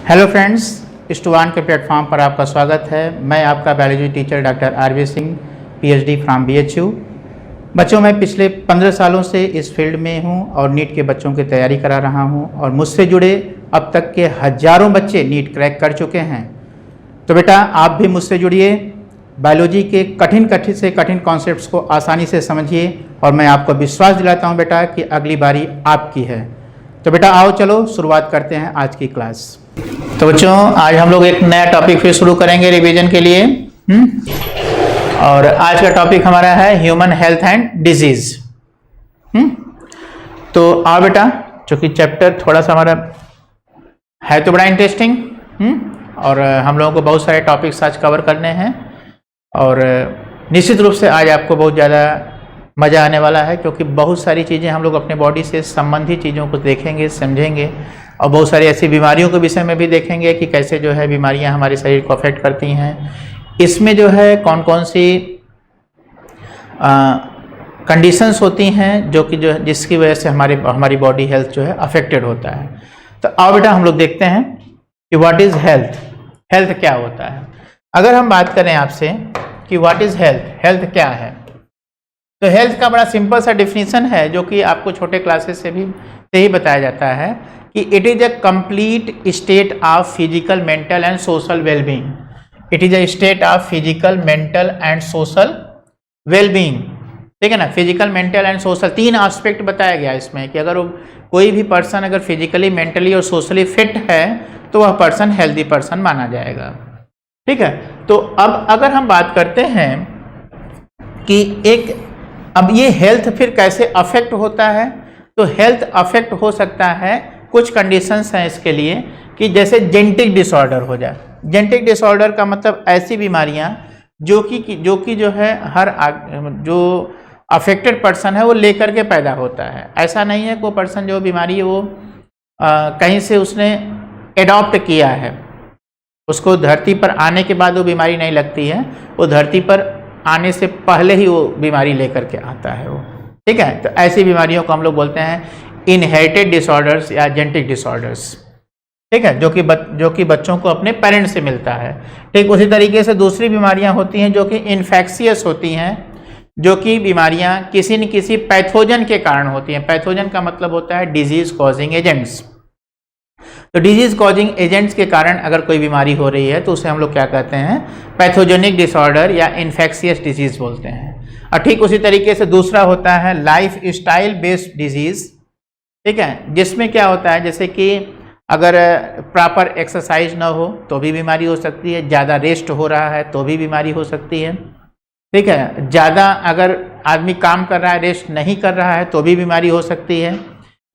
Hello friends, स्टूवान के platform पर आपका स्वागत है। मैं आपका biology teacher doctor R V Singh, PhD from BHU. बच्चों, मैं पिछले 15 सालों से इस फील्ड में हूं और नीट के बच्चों की तैयारी करा रहा हूं और मुझसे जुड़े अब तक के हज़ारों बच्चे नीट क्रैक कर चुके हैं। तो बेटा, आप भी मुझसे जुड़िए, बायोलॉजी के कठिन से कठिन कॉन्सेप्ट्स को आसानी से समझिए और मैं आपको विश्वास दिलाता हूँ बेटा कि अगली बारी आपकी है। तो बेटा आओ, चलो शुरुआत करते हैं आज की क्लास। तो बच्चों, आज हम लोग एक नया टॉपिक फिर शुरू करेंगे रिवीजन के लिए। और आज का टॉपिक हमारा है ह्यूमन हेल्थ एंड डिजीज। तो आओ बेटा, चूंकि चैप्टर थोड़ा सा हमारा है तो बड़ा इंटरेस्टिंग, और हम लोगों को बहुत सारे टॉपिक्स आज कवर करने हैं और निश्चित रूप से आज आपको बहुत ज़्यादा मज़ा आने वाला है, क्योंकि बहुत सारी चीज़ें हम लोग अपने बॉडी से संबंधित चीज़ों को देखेंगे, समझेंगे और बहुत सारी ऐसी बीमारियों के विषय में भी देखेंगे कि कैसे जो है बीमारियां हमारे शरीर को अफेक्ट करती हैं। इसमें जो है कौन कौन सी कंडीशंस होती हैं जिसकी वजह से हमारी बॉडी हेल्थ जो है अफेक्टेड होता है। तो आओ बेटा, हम लोग देखते हैं कि व्हाट इज़ हेल्थ। हेल्थ क्या होता है? अगर हम बात करें आपसे कि व्हाट इज़ हेल्थ, हेल्थ क्या है, तो हेल्थ का बड़ा सिंपल सा डिफिनीशन है जो कि आपको छोटे क्लासेस से ही बताया जाता है कि it is a complete state of physical, mental and social wellbeing. It is a state of physical, mental and social wellbeing. ठीक है ना? फिजिकल, मेंटल एंड सोशल, तीन एस्पेक्ट बताया गया इसमें कि अगर कोई भी पर्सन अगर फिजिकली, मेंटली और सोशली फिट है तो वह पर्सन हेल्दी पर्सन माना जाएगा। ठीक है? तो अब अगर हम बात करते हैं कि अब ये हेल्थ फिर कैसे अफेक्ट होता है, तो हेल्थ अफेक्ट हो सकता है, कुछ कंडीशंस हैं इसके लिए कि जैसे जेनेटिक डिसऑर्डर हो जाए। जेनेटिक डिसऑर्डर का मतलब ऐसी बीमारियां जो कि जो है जो अफेक्टेड पर्सन है वो लेकर के पैदा होता है। ऐसा नहीं है कोई पर्सन जो बीमारी है वो कहीं से उसने एडॉप्ट किया है, उसको धरती पर आने के बाद वो बीमारी नहीं लगती है, वो धरती पर आने से पहले ही वो बीमारी लेकर के आता है वो। ठीक है? तो ऐसी बीमारियों को हम लोग बोलते हैं इनहेरिटेड डिसऑर्डर्स या जेनेटिक डिसऑर्डर्स। ठीक है? जो कि बच्चों को अपने पेरेंट्स से मिलता है। ठीक उसी तरीके से दूसरी बीमारियां होती हैं जो कि इन्फेक्शियस होती हैं, जो कि बीमारियां किसी न किसी पैथोजन के कारण होती हैं। पैथोजन का मतलब होता है डिजीज कॉजिंग एजेंट्स। तो डिजीज कॉजिंग एजेंट्स के कारण अगर कोई बीमारी हो रही है तो उसे हम लोग क्या कहते हैं? पैथोजेनिक डिसऑर्डर या इन्फेक्शियस डिजीज बोलते हैं। और ठीक उसी तरीके से दूसरा होता है लाइफ स्टाइल बेस्ड डिजीज। ठीक है? जिसमें क्या होता है, जैसे कि अगर प्रॉपर एक्सरसाइज ना हो तो भी बीमारी हो सकती है, ज़्यादा रेस्ट हो रहा है तो भी बीमारी हो सकती है। ठीक है? ज़्यादा अगर आदमी काम कर रहा है, रेस्ट नहीं कर रहा है तो भी बीमारी हो सकती है।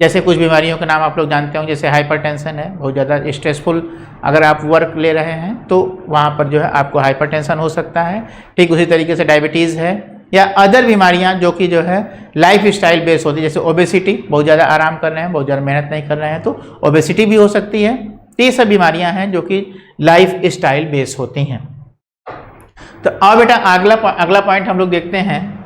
जैसे कुछ बीमारियों के नाम आप लोग जानते होंगे, जैसे हाइपरटेंशन है, बहुत ज़्यादा स्ट्रेसफुल अगर आप वर्क ले रहे हैं तो वहाँ पर जो है आपको हाइपरटेंशन हो सकता है। ठीक उसी तरीके से डायबिटीज़ है या अदर बीमारियाँ जो कि जो है लाइफ स्टाइल बेस होती है, जैसे ओबेसिटी, बहुत ज़्यादा आराम कर रहे हैं, बहुत ज़्यादा मेहनत नहीं कर रहे हैं तो ओबेसिटी भी हो सकती है। तो ये सब बीमारियाँ हैं जो कि लाइफ स्टाइल बेस होती हैं। तो अब बेटा अगला पॉइंट हम लोग देखते हैं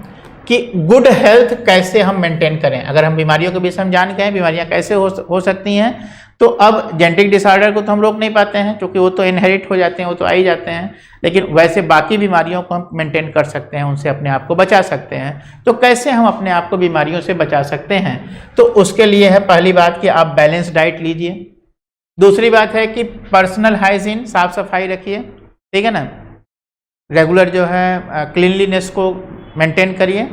कि गुड हेल्थ कैसे हम मेंटेन करें। अगर हम बीमारियों के विषय में जान गए बीमारियां कैसे हो सकती हैं, तो अब जेनेटिक डिसऑर्डर को तो हम रोक नहीं पाते हैं क्योंकि वो तो इनहेरिट हो जाते हैं, वो तो आ ही जाते हैं, लेकिन वैसे बाकी बीमारियों को हम मेंटेन कर सकते हैं, उनसे अपने आप को बचा सकते हैं। तो कैसे हम अपने आप को बीमारियों से बचा सकते हैं? तो उसके लिए है पहली बात कि आप बैलेंस डाइट लीजिए। दूसरी बात है कि पर्सनल हाइजीन, साफ सफाई रखिए। ठीक है ना? रेगुलर जो है क्लीनलीनेस को मेंटेन करिए।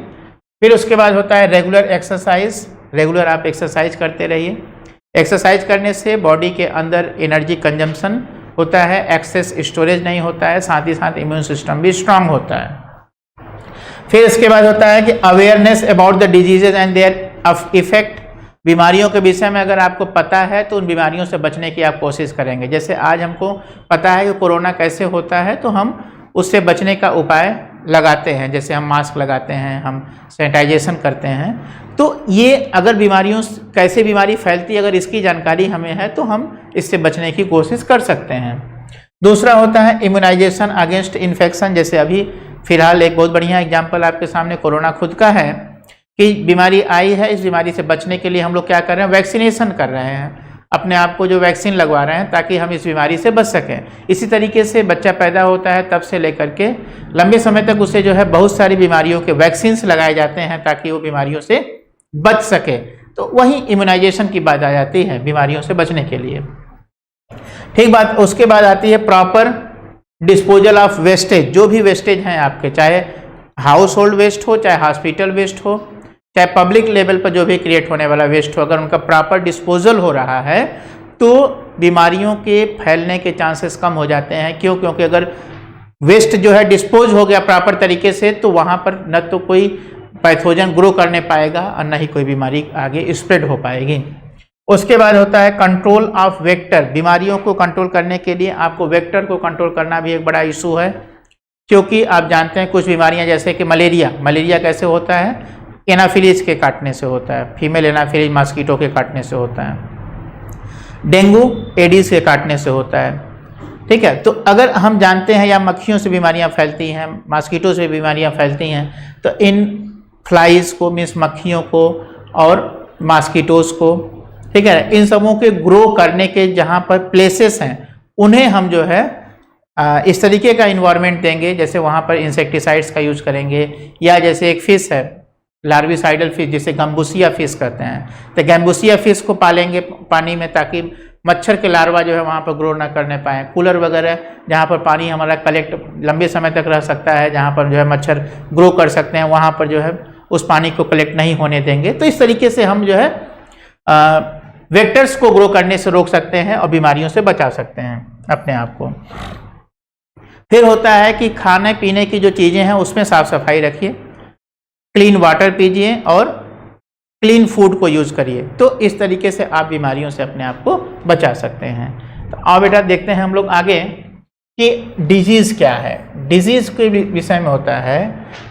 फिर उसके बाद होता है रेगुलर एक्सरसाइज। रेगुलर आप एक्सरसाइज करते रहिए। एक्सरसाइज करने से बॉडी के अंदर एनर्जी कंजम्पशन होता है, एक्सेस स्टोरेज नहीं होता है, साथ ही साथ इम्यून सिस्टम भी स्ट्रांग होता है। फिर इसके बाद होता है कि awareness about the diseases and their effect. बीमारियों के विषय में अगर आपको पता है तो उन बीमारियों से बचने की आप कोशिश करेंगे। जैसे आज हमको पता है कि कोरोना कैसे होता है तो हम उससे बचने का उपाय लगाते हैं, जैसे हम मास्क लगाते हैं, हम सैनिटाइजेशन करते हैं। तो ये अगर कैसे बीमारी फैलती है अगर इसकी जानकारी हमें है तो हम इससे बचने की कोशिश कर सकते हैं। दूसरा होता है इम्यूनाइजेशन अगेंस्ट इन्फेक्शन। जैसे अभी फिलहाल एक बहुत बढ़िया एग्जाम्पल आपके सामने कोरोना खुद का है कि बीमारी आई है, इस बीमारी से बचने के लिए हम लोग क्या कर रहे हैं? वैक्सीनेशन कर रहे हैं। अपने आप को जो वैक्सीन लगवा रहे हैं ताकि हम इस बीमारी से बच सकें। इसी तरीके से बच्चा पैदा होता है तब से लेकर के लंबे समय तक उसे जो है बहुत सारी बीमारियों के वैक्सीन्स लगाए जाते हैं ताकि वो बीमारियों से बच सके। तो वही इम्यूनाइजेशन की बात आ जाती है बीमारियों से बचने के लिए। ठीक बात। उसके बाद आती है प्रॉपर डिस्पोजल ऑफ वेस्टेज। जो भी वेस्टेज हैं आपके, चाहे हाउस होल्ड वेस्ट हो, चाहे हॉस्पिटल वेस्ट हो, चाहे पब्लिक लेवल पर जो भी क्रिएट होने वाला वेस्ट हो, अगर उनका प्रॉपर डिस्पोजल हो रहा है तो बीमारियों के फैलने के चांसेस कम हो जाते हैं। क्यों? क्योंकि अगर वेस्ट जो है डिस्पोज हो गया प्रॉपर तरीके से तो वहाँ पर न तो कोई पैथोजन ग्रो करने पाएगा और न ही कोई बीमारी आगे स्प्रेड हो पाएगी। उसके बाद होता है कंट्रोल ऑफ वेक्टर। बीमारियों को कंट्रोल करने के लिए आपको वेक्टर को कंट्रोल करना भी एक बड़ा इशू है, क्योंकि आप जानते हैं कुछ बीमारियां जैसे कि मलेरिया कैसे होता है? एनाफिलीज के काटने से होता है, फीमेल एनाफिलीज मॉस्किटो के काटने से होता है। डेंगू एडीज के काटने से होता है। ठीक है, तो अगर हम जानते हैं या मक्खियों से बीमारियां फैलती हैं, मॉस्किटो से बीमारियां फैलती हैं, तो इन फ्लाइज को मीन्स मक्खियों को और मॉस्किटोज को, ठीक है, इन सबों के ग्रो करने के जहाँ पर प्लेसेस हैं उन्हें हम जो है इस तरीके का इन्वायरमेंट देंगे, जैसे वहाँ पर इंसेक्टिसाइड्स का यूज करेंगे, या जैसे एक फिश है लार्विसाइडल फिश जिसे गम्बूसिया फिश कहते हैं, तो गम्बूसिया फिश को पालेंगे पानी में ताकि मच्छर के लार्वा जो है वहाँ पर ग्रो ना करने पाएँ। कूलर वगैरह जहाँ पर पानी हमारा कलेक्ट लंबे समय तक रह सकता है, जहाँ पर जो है मच्छर ग्रो कर सकते हैं, वहाँ पर जो है उस पानी को कलेक्ट नहीं होने देंगे। तो इस तरीके से हम जो है वेक्टर्स को ग्रो करने से रोक सकते हैं और बीमारियों से बचा सकते हैं अपने आप को। फिर होता है कि खाने पीने की जो चीज़ें हैं उसमें साफ सफाई रखिए, क्लीन वाटर पीजिए और क्लीन फूड को यूज़ करिए। तो इस तरीके से आप बीमारियों से अपने आप को बचा सकते हैं। तो आओ बेटा देखते हैं हम लोग आगे कि डिजीज़ क्या है। डिजीज़ के विषय में होता है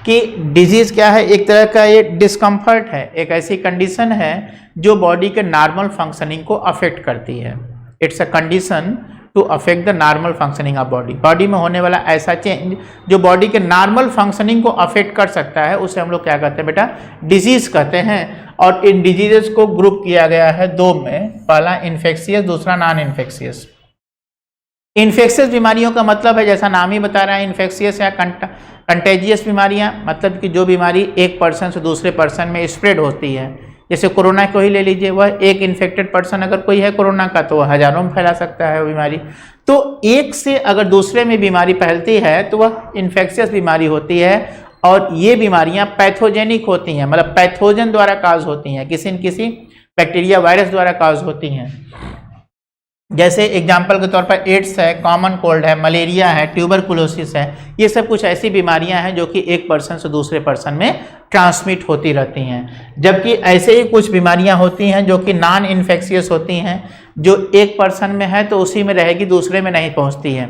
कि डिजीज़ क्या है? एक तरह का ये डिस्कम्फर्ट है, एक ऐसी कंडीशन है जो बॉडी के नॉर्मल फंक्शनिंग को अफेक्ट करती है। It's a condition to affect the normal functioning of body में होने वाला ऐसा चेंज जो बॉडी के नॉर्मल फंक्शनिंग को अफेक्ट कर सकता है, उसे हम लोग क्या कहते हैं बेटा? डिजीज कहते हैं। और इन डिजीजेस को ग्रुप किया गया है दो में, पहला इन्फेक्शियस, दूसरा नॉन इन्फेक्शियस। इन्फेक्शियस बीमारियों का मतलब है जैसा नाम ही बता रहा है, इन्फेक्शियस या कंटेजियस बीमारियां, मतलब कि जो बीमारी एक पर्सन से दूसरे पर्सन में स्प्रेड होती है। जैसे कोरोना को ही ले लीजिए, वह एक इन्फेक्टेड पर्सन अगर कोई है कोरोना का तो वह हजारों में फैला सकता है वो बीमारी। तो एक से अगर दूसरे में बीमारी फैलती है तो वह इन्फेक्शियस बीमारी होती है। और ये बीमारियां पैथोजेनिक होती हैं, मतलब पैथोजन द्वारा काज होती हैं, किसी न किसी बैक्टीरिया वायरस द्वारा काज होती हैं। जैसे एग्जाम्पल के तौर पर एड्स है, कॉमन कोल्ड है, मलेरिया है, ट्यूबरकुलोसिस है। ये सब कुछ ऐसी बीमारियां हैं जो कि एक पर्सन से दूसरे पर्सन में ट्रांसमिट होती रहती हैं। जबकि ऐसे ही कुछ बीमारियां होती हैं जो कि नॉन इन्फेक्शियस होती हैं, जो एक पर्सन में है तो उसी में रहेगी, दूसरे में नहीं पहुंचती है।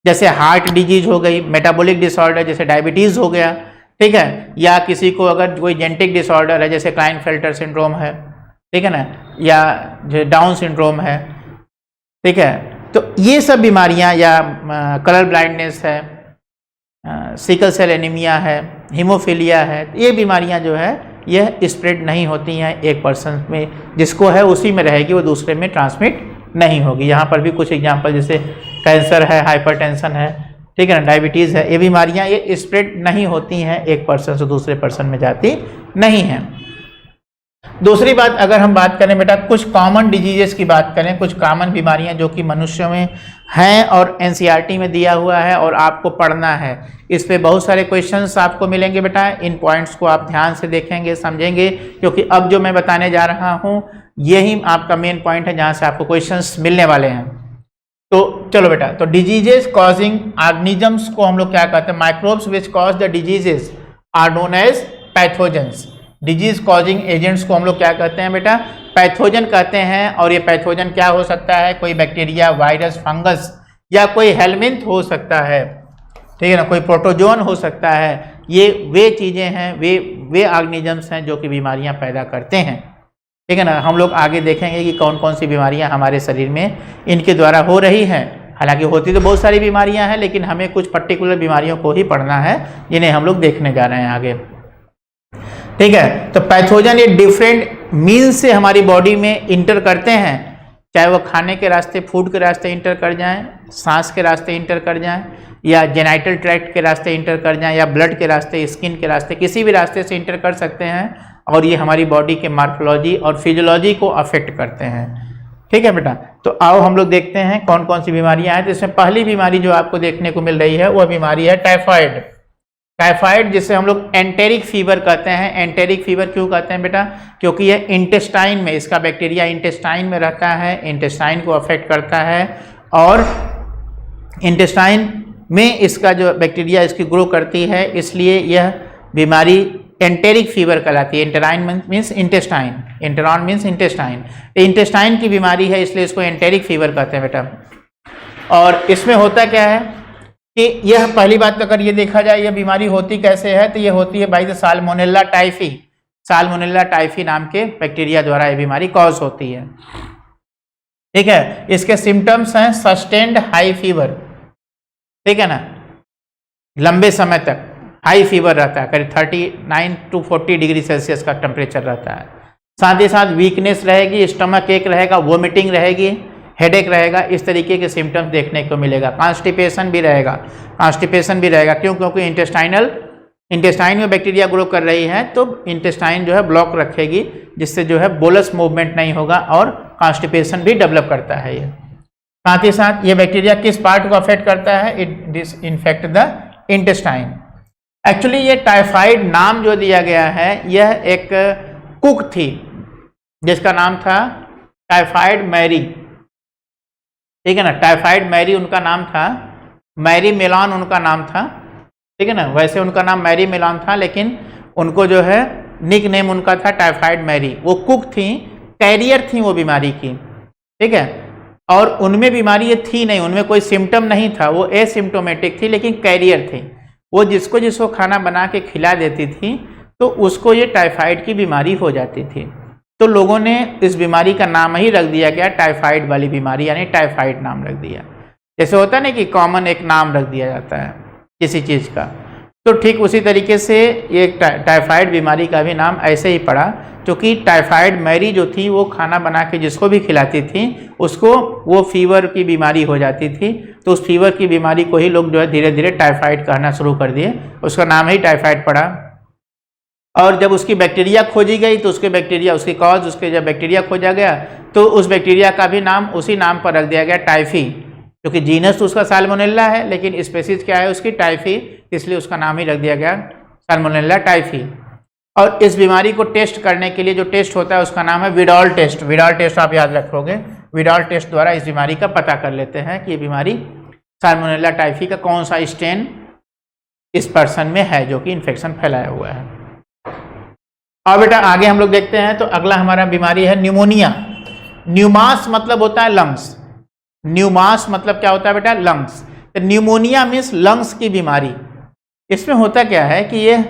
जैसे हार्ट डिजीज हो गई, मेटाबॉलिक डिसऑर्डर जैसे डायबिटीज़ हो गया, ठीक है, या किसी को अगर कोई जेनेटिक डिसऑर्डर है जैसे क्लाइनफेल्टर सिंड्रोम है, ठीक है ना, या जो डाउन सिंड्रोम है, ठीक है। तो ये सब बीमारियां, या कलर ब्लाइंडनेस है, सिकल सेल एनीमिया है, हीमोफीलिया है, ये बीमारियां जो है यह स्प्रेड नहीं होती हैं एक पर्सन में, जिसको है उसी में रहेगी, वो दूसरे में ट्रांसमिट नहीं होगी। यहाँ पर भी कुछ एग्जांपल जैसे कैंसर है, हाइपरटेंशन है, ठीक है ना, डायबिटीज़ है, ये बीमारियां ये स्प्रेड नहीं होती हैं, एक पर्सन से दूसरे पर्सन में जाती नहीं हैं। दूसरी बात, अगर हम बात करें बेटा कुछ कॉमन डिजीजेस की बात करें, कुछ कॉमन बीमारियां जो कि मनुष्यों में हैं और एनसीईआरटी में दिया हुआ है और आपको पढ़ना है, इस पे बहुत सारे क्वेश्चंस आपको मिलेंगे बेटा। इन पॉइंट्स को आप ध्यान से देखेंगे, समझेंगे, क्योंकि अब जो मैं बताने जा रहा हूं यही आपका मेन पॉइंट है जहां से आपको क्वेश्चंस मिलने वाले हैं। तो चलो बेटा, तो डिजीजेस कॉजिंग ऑर्गेनिजम्स को हम लोग क्या कहते हैं? Microbes which cause the diseases are known as pathogens. Disease causing agents को हम लोग क्या कहते हैं बेटा? पैथोजन कहते हैं। और ये पैथोजन क्या हो सकता है? कोई बैक्टीरिया, वायरस, फंगस, या कोई हेलमिंथ हो सकता है, ठीक है ना, कोई प्रोटोजोन हो सकता है। ये वे चीज़ें हैं, वे ऑर्गेनिजम्स हैं जो कि बीमारियां पैदा करते हैं, ठीक है ना। हम लोग आगे देखेंगे कि कौन कौन सी बीमारियां हमारे शरीर में इनके द्वारा हो रही हैं। हालांकि होती तो बहुत सारी बीमारियां हैं, लेकिन हमें कुछ पर्टिकुलर बीमारियों को ही पढ़ना है, जिन्हें हम लोग देखने जा रहे हैं आगे, ठीक है। तो पैथोजन ये डिफरेंट मीन्स से हमारी बॉडी में इंटर करते हैं। चाहे वो खाने के रास्ते, फूड के रास्ते इंटर कर जाएं, सांस के रास्ते इंटर कर जाएं, या जेनाइटल ट्रैक्ट के रास्ते इंटर कर जाएं, या ब्लड के रास्ते, स्किन के रास्ते, किसी भी रास्ते से इंटर कर सकते हैं और ये हमारी बॉडी के मार्फोलॉजी और फिजियोलॉजी को अफेक्ट करते हैं। ठीक है बेटा, तो आओ हम लोग देखते हैं कौन कौन सी बीमारियां हैं। तो इसमें पहली बीमारी जो आपको देखने को मिल रही है वह बीमारी है टाइफाइड। टाइफाइड जिसे हम लोग एंटेरिक फीवर कहते हैं। एंटेरिक फीवर क्यों कहते हैं बेटा? क्योंकि ये इंटेस्टाइन में, इसका बैक्टीरिया इंटेस्टाइन में रहता है, इंटेस्टाइन को अफेक्ट करता है और इंटेस्टाइन में इसका जो बैक्टीरिया इसकी ग्रो करती है, इसलिए यह बीमारी एंटेरिक फीवर कहलाती है। Enteron means intestine, enteron means intestine, intestine की बीमारी है, इसलिए इसको एंटेरिक फीवर कहते हैं बेटा। और इसमें होता क्या है कि यह पहली बात तो अगर ये देखा जाए यह बीमारी होती कैसे है, तो ये होती है by the salmonella typhi. Salmonella typhi नाम के बैक्टीरिया द्वारा ये बीमारी कॉज होती है। ठीक है, इसके सिम्टम्स हैं सस्टेन्ड हाई फीवर, ठीक है ना, लंबे समय तक हाई फीवर रहता है, करीब 39 to 40 डिग्री सेल्सियस का टेम्परेचर रहता है। साथ ही साथ वीकनेस रहेगी, स्टमक एक रहेगा, वोमिटिंग रहेगी, हेडेक रहेगा, इस तरीके के सिम्टम्स देखने को मिलेगा। कॉन्स्टिपेशन भी रहेगा, कॉन्स्टिपेशन भी रहेगा। क्यों? क्योंकि इंटेस्टाइन में बैक्टीरिया ग्रो कर रही है, तो इंटेस्टाइन जो है ब्लॉक रखेगी, जिससे जो है बोलस मूवमेंट नहीं होगा और कॉन्स्टिपेशन भी डेवलप करता है ये। साथ ही साथ ये बैक्टीरिया किस पार्ट को अफेक्ट करता है? It disinfect the intestine. Actually ये टाइफाइड नाम जो दिया गया है, यह एक कुक थी जिसका नाम था टाइफाइड मैरी, ठीक है ना, टाइफाइड मैरी उनका नाम था, मैरी मेलान उनका नाम था, ठीक है ना। वैसे उनका नाम मैरी मेलान था, लेकिन उनको जो है निक नेम उनका था टाइफाइड मैरी। वो कुक थी, कैरियर थी वो बीमारी की, ठीक है, और उनमें बीमारी ये थी नहीं, उनमें कोई सिम्टम नहीं था, वो एसिम्टोमेटिक थी लेकिन कैरियर थी। वो जिसको खाना बना के खिला देती थी तो उसको ये टाइफाइड की बीमारी हो जाती थी। तो लोगों ने इस बीमारी का नाम ही रख दिया गया टाइफाइड वाली बीमारी, यानी टाइफाइड नाम रख दिया। जैसे होता है ना कि कॉमन एक नाम रख दिया जाता है किसी चीज़ का, तो ठीक उसी तरीके से ये टाइफाइड बीमारी का भी नाम ऐसे ही पड़ा, क्योंकि टाइफाइड मैरी जो थी वो खाना बना के जिसको भी खिलाती थी उसको वो फीवर की बीमारी हो जाती थी। तो उस फीवर की बीमारी को ही लोग जो है धीरे धीरे टाइफाइड कहना शुरू कर दिए, उसका नाम ही टाइफाइड पड़ा। और जब उसकी बैक्टीरिया खोजी गई तो उसके बैक्टीरिया, उसकी कॉज, उसके जब बैक्टीरिया खोजा गया तो उस बैक्टीरिया का भी नाम उसी नाम पर रख दिया गया टाइफी, क्योंकि जीनस तो उसका साल्मोनेला है लेकिन स्पेसीज क्या है उसकी टाइफी, इसलिए उसका नाम ही रख दिया गया साल्मोनेला टाइफी। और इस बीमारी को टेस्ट करने के लिए जो टेस्ट होता है उसका नाम है विडॉल टेस्ट। विडॉल टेस्ट आप याद रखोगे, विडॉल टेस्ट द्वारा इस बीमारी का पता कर लेते हैं कि ये बीमारी साल्मोनेला टाइफी का कौन सा स्ट्रेन इस पर्सन में है जो कि इन्फेक्शन फैलाया हुआ है। और बेटा आगे हम लोग देखते हैं, तो अगला हमारा बीमारी है न्यूमोनिया। न्यूमास मतलब होता है लंग्स, न्यूमास मतलब क्या होता है बेटा? लंग्स। तो न्यूमोनिया मीन्स लंग्स की बीमारी। इसमें होता क्या है कि ये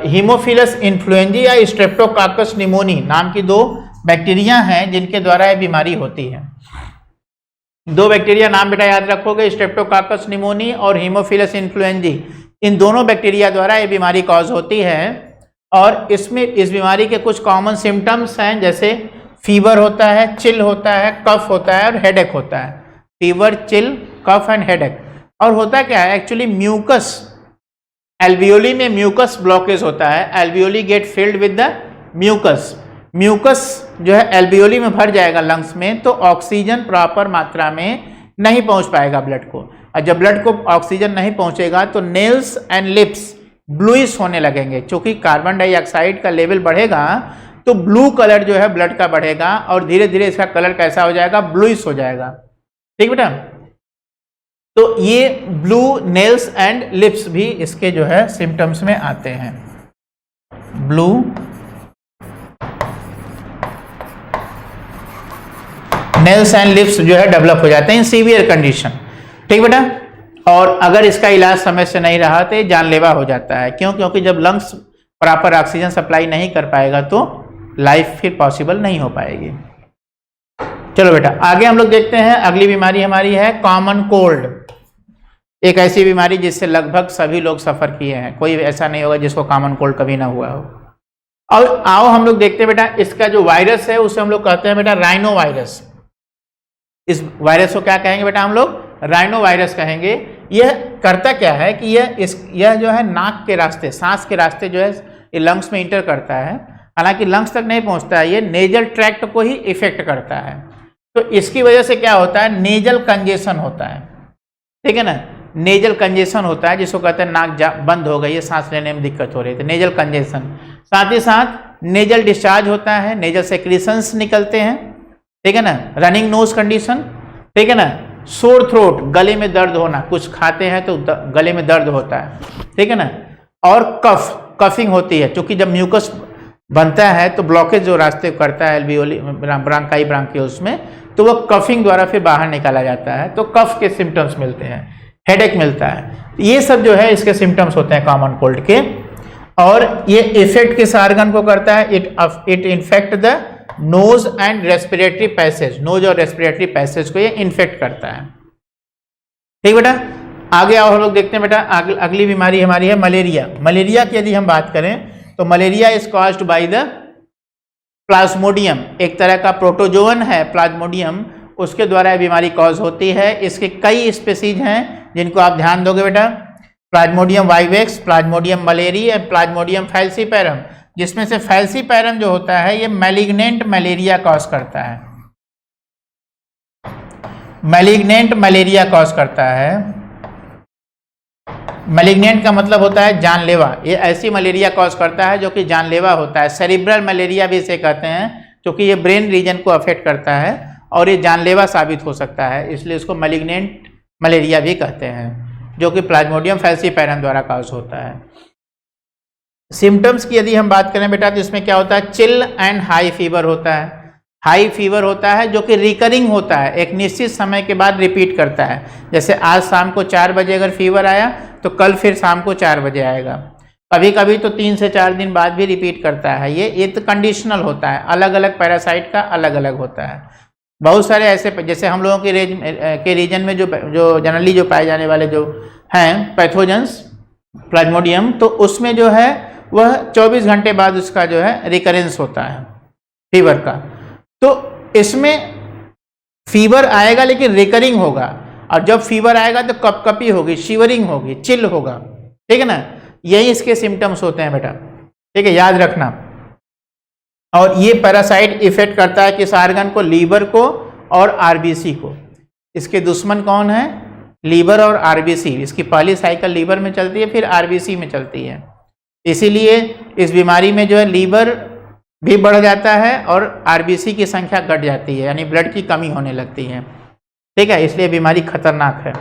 हीमोफिलस इन्फ्लुएंजा या स्ट्रेप्टोकाकस निमोनी नाम की दो बैक्टीरिया हैं जिनके द्वारा ये बीमारी होती है। दो बैक्टीरिया नाम बेटा याद रखोगे, स्ट्रेप्टोकाकस निमोनी और हीमोफिलस इन्फ्लुएंजा। इन दोनों बैक्टीरिया द्वारा ये बीमारी कॉज होती है। और इसमें इस बीमारी के कुछ कॉमन सिम्टम्स हैं, जैसे फीवर होता है, चिल होता है, कफ होता है और हेडेक होता है। Fever, chill, cough and headache. और होता क्या है एक्चुअली, म्यूकस, एल्वियोली में म्यूकस ब्लॉकेज होता है, alveoli get filled with the mucus. Mucus जो है एल्वियोली में भर जाएगा लंग्स में, तो ऑक्सीजन प्रॉपर मात्रा में नहीं पहुंच पाएगा ब्लड को। और जब ब्लड को ऑक्सीजन नहीं पहुंचेगा तो नेल्स एंड लिप्स ब्लूइश होने लगेंगे। चूंकि कार्बन डाइऑक्साइड का लेवल बढ़ेगा तो ब्लू कलर जो है ब्लड का बढ़ेगा और धीरे धीरे इसका कलर कैसा हो जाएगा? ब्लूइश हो जाएगा। ठीक बेटा, तो ये ब्लू नेल्स एंड लिप्स भी इसके जो है सिम्टम्स में आते हैं। ब्लू नेल्स एंड लिप्स जो है डेवलप हो जाते हैं इन सीवियर कंडीशन। ठीक बेटा, और अगर इसका इलाज समय से नहीं रहा तो जानलेवा हो जाता है। क्यों? क्योंकि जब लंग्स प्रॉपर ऑक्सीजन सप्लाई नहीं कर पाएगा तो लाइफ फिर पॉसिबल नहीं हो पाएगी। चलो बेटा आगे हम लोग देखते हैं, अगली बीमारी हमारी है कॉमन कोल्ड। एक ऐसी बीमारी जिससे लगभग सभी लोग सफर किए हैं, कोई ऐसा नहीं होगा जिसको कॉमन कोल्ड कभी ना हुआ हो। और आओ हम लोग देखते हैं बेटा, इसका जो वायरस है उसे हम लोग कहते हैं बेटा राइनो वायरस। इस वायरस को क्या कहेंगे बेटा हम लोग? राइनो वायरस कहेंगे। यह करता क्या है कि यह जो है नाक के रास्ते, सांस के रास्ते जो है ये लंग्स में इंटर करता है। हालांकि लंग्स तक नहीं पहुंचता है, ये नेजल ट्रैक्ट को ही इफेक्ट करता है। तो इसकी वजह से क्या होता है? नेजल कंजेशन होता है, ठीक है ना, नेजल कंजेशन होता है, जिसको कहते हैं नाक बंद हो गई है, सांस लेने में दिक्कत हो रही है, नेजल कंजेशन। साथ ही साथ नेजल डिस्चार्ज होता है, नेजल सेक्रीशंस निकलते हैं, ठीक है ना, रनिंग नोज कंडीशन, ठीक है ना, सोर थ्रोट, गले में दर्द होना, कुछ खाते हैं तो गले में दर्द होता है, ठीक है ना, और कफिंग होती है, क्योंकि जब म्यूकस बनता है तो ब्लॉकेज जो रास्ते करता है एल्वियोली ब्रांकाई ब्रांकियोल्स में, तो वो कफिंग द्वारा फिर बाहर निकाला जाता है, तो कफ के सिम्टम्स मिलते हैं, हेडेक मिलता है। ये सब जो है इसके सिम्टम्स होते हैं कॉमन कोल्ड के। और ये इफेक्ट किस आर्गन को करता है? It infect the nose and respiratory passage, nose और रेस्पिरेटरी पैसेज को ये इन्फेक्ट करता है। ठीक बेटा, आगे आओ हम लोग देखते हैं बेटा। अगली बीमारी हमारी है मलेरिया। मलेरिया की यदि हम बात करें तो malaria is caused by the Plasmodium, एक तरह का प्रोटोजोवन है प्लाज्मोडियम, उसके द्वारा यह बीमारी कॉज होती है। इसके कई स्पीसीज हैं जिनको आप ध्यान दोगे बेटा, प्लाज्मोडियम वाइवेक्स, प्लाज्मोडियम मलेरी और प्लाज्मोडियम फैल्सीपैरम, जिसमें से फैल्सीपैरम जो होता है ये मैलिग्नेंट मलेरिया कॉज करता है, मैलिग्नेंट मलेरिया कॉज करता है। मैलिग्नेंट का मतलब होता है जानलेवा, ये ऐसी मलेरिया कॉज करता है जो कि जानलेवा होता है। सेरिब्रल मलेरिया भी इसे कहते हैं, क्योंकि ये ब्रेन रीजन को अफेक्ट करता है और ये जानलेवा साबित हो सकता है, इसलिए इसको मैलिग्नेंट मलेरिया भी कहते हैं, जो कि प्लाज्मोडियम फैल्सीपैरम द्वारा कॉज होता है। सिम्टम्स की यदि हम बात करें बेटा तो इसमें क्या होता है? चिल एंड हाई फीवर होता है। हाई फीवर होता है जो कि रिकरिंग होता है, एक निश्चित समय के बाद रिपीट करता है। जैसे आज शाम को 4 बजे अगर फीवर आया तो कल फिर शाम को 4 बजे आएगा, कभी कभी तो 3 से 4 दिन बाद भी रिपीट करता है। ये तो कंडीशनल होता है, अलग अलग पैरासाइट का अलग अलग होता है। बहुत सारे ऐसे, जैसे हम लोगों के रीजन में जो जनरली जो पाए जाने वाले जो हैं पैथोजेंस प्लाज्मोडियम, तो उसमें जो है वह 24 घंटे बाद उसका जो है रिकरेंस होता है फीवर का। तो इसमें फीवर आएगा लेकिन रिकरिंग होगा, और जब फीवर आएगा तो कपकपी होगी, शिवरिंग होगी, चिल होगा, ठीक है ना, यही इसके सिम्टम्स होते हैं बेटा, ठीक है, याद रखना। और ये पैरासाइट इफेक्ट करता है किस आर्गन को? लीवर को और आरबीसी को। इसके दुश्मन कौन है? लीवर और आरबीसी। इसकी पहली साइकिल लीवर में चलती है, फिर आरबीसी में चलती है। इसीलिए इस बीमारी में जो है लीवर भी बढ़ जाता है और आरबीसी की संख्या घट जाती है, यानी ब्लड की कमी होने लगती है, ठीक है, इसलिए बीमारी खतरनाक है।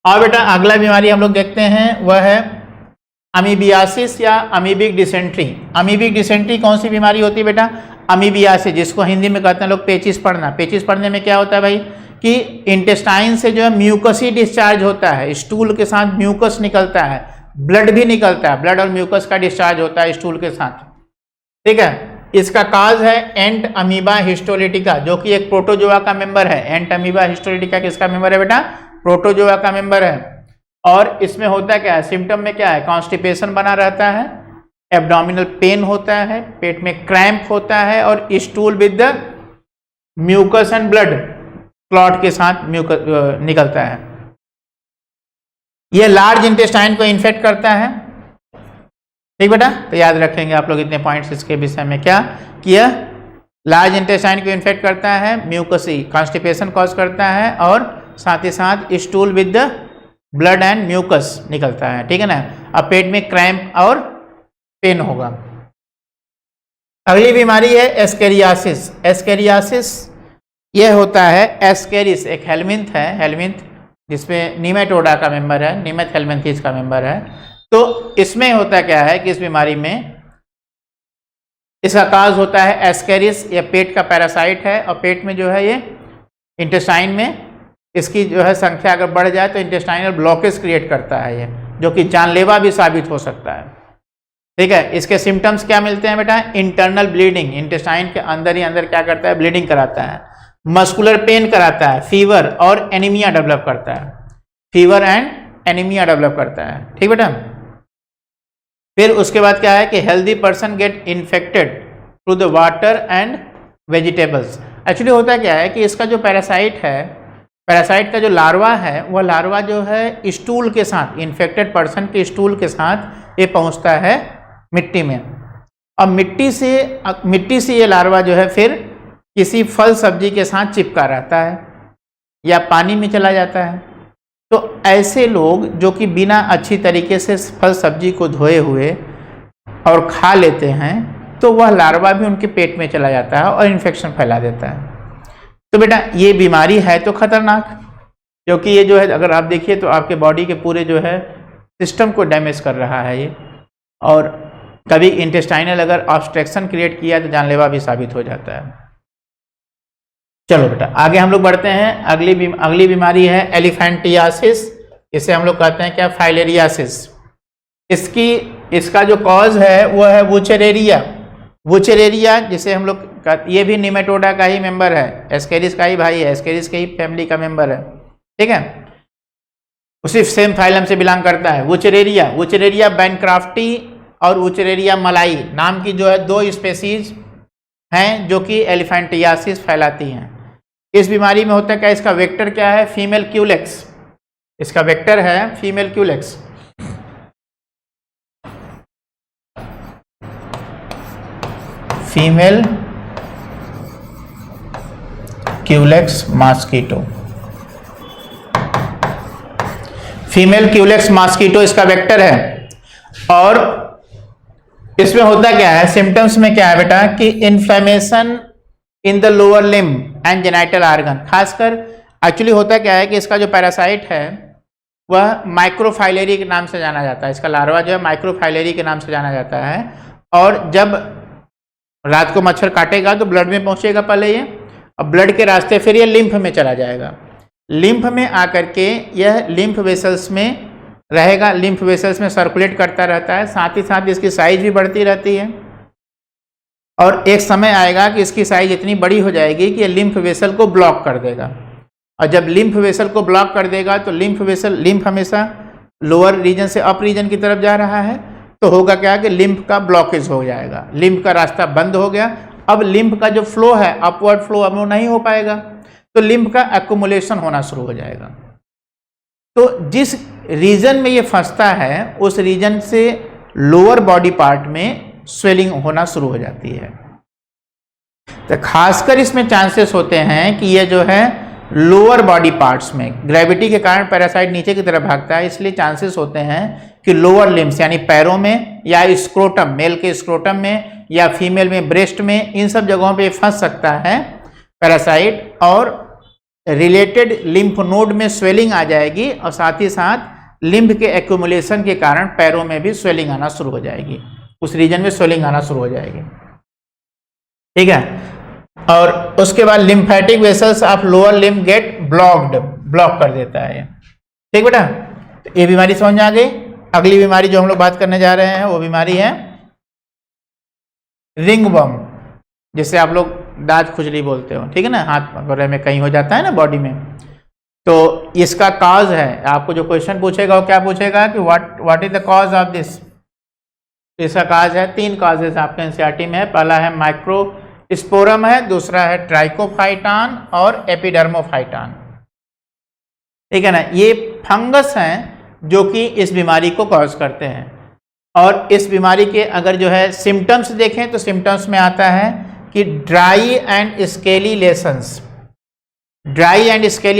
और बेटा अगला बीमारी हम लोग देखते हैं वह है अमीबियासिस या अमीबिक डिसेंट्री। अमीबिक डिसेंट्री कौन सी बीमारी होती है बेटा? अमीबियासिस, जिसको हिंदी में कहते हैं लोग पेचिस पड़ना। पेचिस पड़ने में क्या होता है भाई कि इंटेस्टाइन से जो है म्यूकस ही डिस्चार्ज होता है, स्टूल के साथ म्यूकस निकलता है, ब्लड भी निकलता है, ब्लड और म्यूकस का डिस्चार्ज होता है स्टूल के साथ, ठीक है। इसका काज है एंट अमीबा हिस्टोलिटिका, जो कि एक प्रोटोजोआ का मेंबर है। एंट अमीबा हिस्टोलिटिका किसका मेंबर है बेटा? प्रोटोजोआ का मेंबर है। और इसमें होता क्या है? सिम्टम में क्या है? कॉन्स्टिपेशन बना रहता है, एब्डोमिनल पेन होता है, पेट में क्रैम्प होता है, और stool with the mucus and blood clot के साथ म्यूकस निकलता है। यह लार्ज इंटेस्टाइन को इन्फेक्ट करता है, ठीक बेटा, तो याद रखेंगे आप लोग इतने पॉइंट्स इसके विषय में, क्या किया? लार्ज इंटेस्टाइन को इन्फेक्ट करता है, म्यूकसी कॉन्स्टिपेशन कॉज करता है, और साथ ही साथ stool with the blood and mucus निकलता है, ठीक है ना। अब पेट में क्रैम्प और पेन होगा। अगली बीमारी है एस्केरियासिस। एस्केरियासिस यह होता है, एस्केरिस एक हेलमिंथ है, हेलमिंथ जिसमें नीमेटोडा का मेंबर है, नीमेथ हेलमिंथीज का मेंबर है। तो इसमें होता क्या है कि इस बीमारी में इसका काज होता है एस्केरिस, यह पेट का पैरासाइट है, और पेट में जो है ये इंटेस्टाइन में इसकी जो है संख्या अगर बढ़ जाए तो इंटेस्टाइनल ब्लॉकेज क्रिएट करता है ये, जो कि जानलेवा भी साबित हो सकता है, ठीक है। इसके सिम्टम्स क्या मिलते हैं बेटा? इंटरनल ब्लीडिंग, इंटेस्टाइन के अंदर ही अंदर क्या करता है? ब्लीडिंग कराता है, मस्कुलर पेन कराता है, फीवर और एनीमिया डेवलप करता है, फीवर एंड एनीमिया डेवलप करता है, ठीक बेटा। फिर उसके बाद क्या है कि healthy person get infected through the water and vegetables. Actually होता क्या है कि इसका जो पैरासाइट है, पैरासाइट का जो लार्वा है, वह लार्वा जो है स्टूल के साथ, इन्फेक्टेड पर्सन के स्टूल के साथ ये पहुंचता है मिट्टी में। अब मिट्टी से ये लार्वा जो है फिर किसी फल सब्जी के साथ चिपका रहता है या पानी में चला जाता है। तो ऐसे लोग जो कि बिना अच्छी तरीके से फल सब्जी को धोए हुए और खा लेते हैं, तो वह लार्वा भी उनके पेट में चला जाता है और इन्फेक्शन फैला देता है। तो बेटा ये बीमारी है तो खतरनाक, क्योंकि ये जो है अगर आप देखिए तो आपके बॉडी के पूरे जो है सिस्टम को डैमेज कर रहा है ये, और कभी इंटेस्टाइनल अगर ऑब्स्ट्रक्शन क्रिएट किया तो जानलेवा भी साबित हो जाता है। चलो बेटा आगे हम लोग बढ़ते हैं। अगली बीमारी है एलिफेंटियासिस। इसे हम लोग कहते हैं क्या, फाइलेरियासिस। इसका जो कॉज है वो है वुचेरेरिया, जिसे हम लोग ये भी निमेटोडा का ही मेंबर है, एस्केरिस का ही भाई है, एस्केरिस के ही फैमिली का मेंबर है, ठीक है, उसी सेम फाइलम से बिलोंग करता है। वुचेरेरिया बैनक्राफ्टी और वुचेरेरिया मलाई नाम की जो है 2 स्पेसीज हैं जो कि एलिफेंटियासिस फैलाती हैं। इस बीमारी में होता है क्या, इसका वेक्टर क्या है, फीमेल क्यूलेक्स। इसका वेक्टर है female Culex. Female Culex mosquito, female Culex mosquito इसका वेक्टर है। और इसमें होता क्या है, सिम्टम्स में क्या है बेटा कि inflammation in the lower limb and genital organ. खासकर एक्चुअली होता क्या है कि इसका जो पैरासाइट है वह माइक्रोफाइलेरी के नाम से जाना जाता है। इसका लार्वा जो है माइक्रोफाइलेरी के नाम से जाना जाता है। और जब रात को मच्छर काटेगा तो ब्लड में पहुंचेगा पहले ये, और ब्लड के रास्ते फिर ये लिम्फ में चला जाएगा। लिम्फ में आकर के यह लिम्फ वेसल्स में रहेगा, लिम्फ वेसल्स में सर्कुलेट करता रहता है, साथ ही साथ इसकी साइज भी बढ़ती रहती है। और एक समय आएगा कि इसकी साइज इतनी बड़ी हो जाएगी कि ये लिम्फ वेसल को ब्लॉक कर देगा। और जब लिम्फ वेसल को ब्लॉक कर देगा तो लिम्फ हमेशा लोअर रीजन से अप रीजन की तरफ जा रहा है, तो होगा क्या कि लिम्फ का ब्लॉकेज हो जाएगा, लिम्फ का रास्ता बंद हो गया। अब लिम्फ का जो फ्लो है, अपवर्ड फ्लो, अब वो नहीं हो पाएगा, तो लिम्फ का एक्युमुलेशन होना शुरू हो जाएगा। तो जिस रीजन में ये फंसता है उस रीजन से लोअर बॉडी पार्ट में स्वेलिंग होना शुरू हो जाती है। तो खासकर इसमें चांसेस होते हैं कि ये जो है लोअर बॉडी पार्ट्स में, ग्रेविटी के कारण पैरासाइट नीचे की तरफ भागता है, इसलिए चांसेस होते हैं कि लोअर लिम्स यानी पैरों में या स्क्रोटम, मेल के स्क्रोटम में या फीमेल में ब्रेस्ट में, इन सब जगहों पे फंस सकता है पैरासाइट, और रिलेटेड लिम्फ नोड में स्वेलिंग आ जाएगी, और साथ ही साथ लिम्फ के एक्यूमुलेशन के कारण पैरों में भी स्वेलिंग आना शुरू हो जाएगी, उस रीजन में स्वेलिंग आना शुरू हो जाएगी, ठीक है। और उसके बाद lymphatic vessels of lower limb get block कर देता है, ठीक बेटा। तो ये बीमारी समझ में आ गई। अगली बीमारी जो हम लोग बात करने जा रहे हैं वो बीमारी है रिंगवर्म, जिसे आप लोग दांत खुजली बोलते हो, ठीक है ना, हाथ वगैरह में कहीं हो जाता है ना बॉडी में। तो इसका कॉज है, आपको जो क्वेश्चन पूछेगा वो क्या पूछेगा कि what is the cause of this. इसका कॉज है, 3 कॉजेज आपके एनसीईआरटी में है। पहला है माइक्रोस्पोरम है, दूसरा है ट्राइकोफाइटान और एपिडर्मोफाइटान, ठीक है ना। ये फंगस हैं जो कि इस बीमारी को कॉज करते हैं। और इस बीमारी के अगर जो है सिम्टम्स देखें तो सिम्टम्स में आता है कि ड्राई एंड स्केली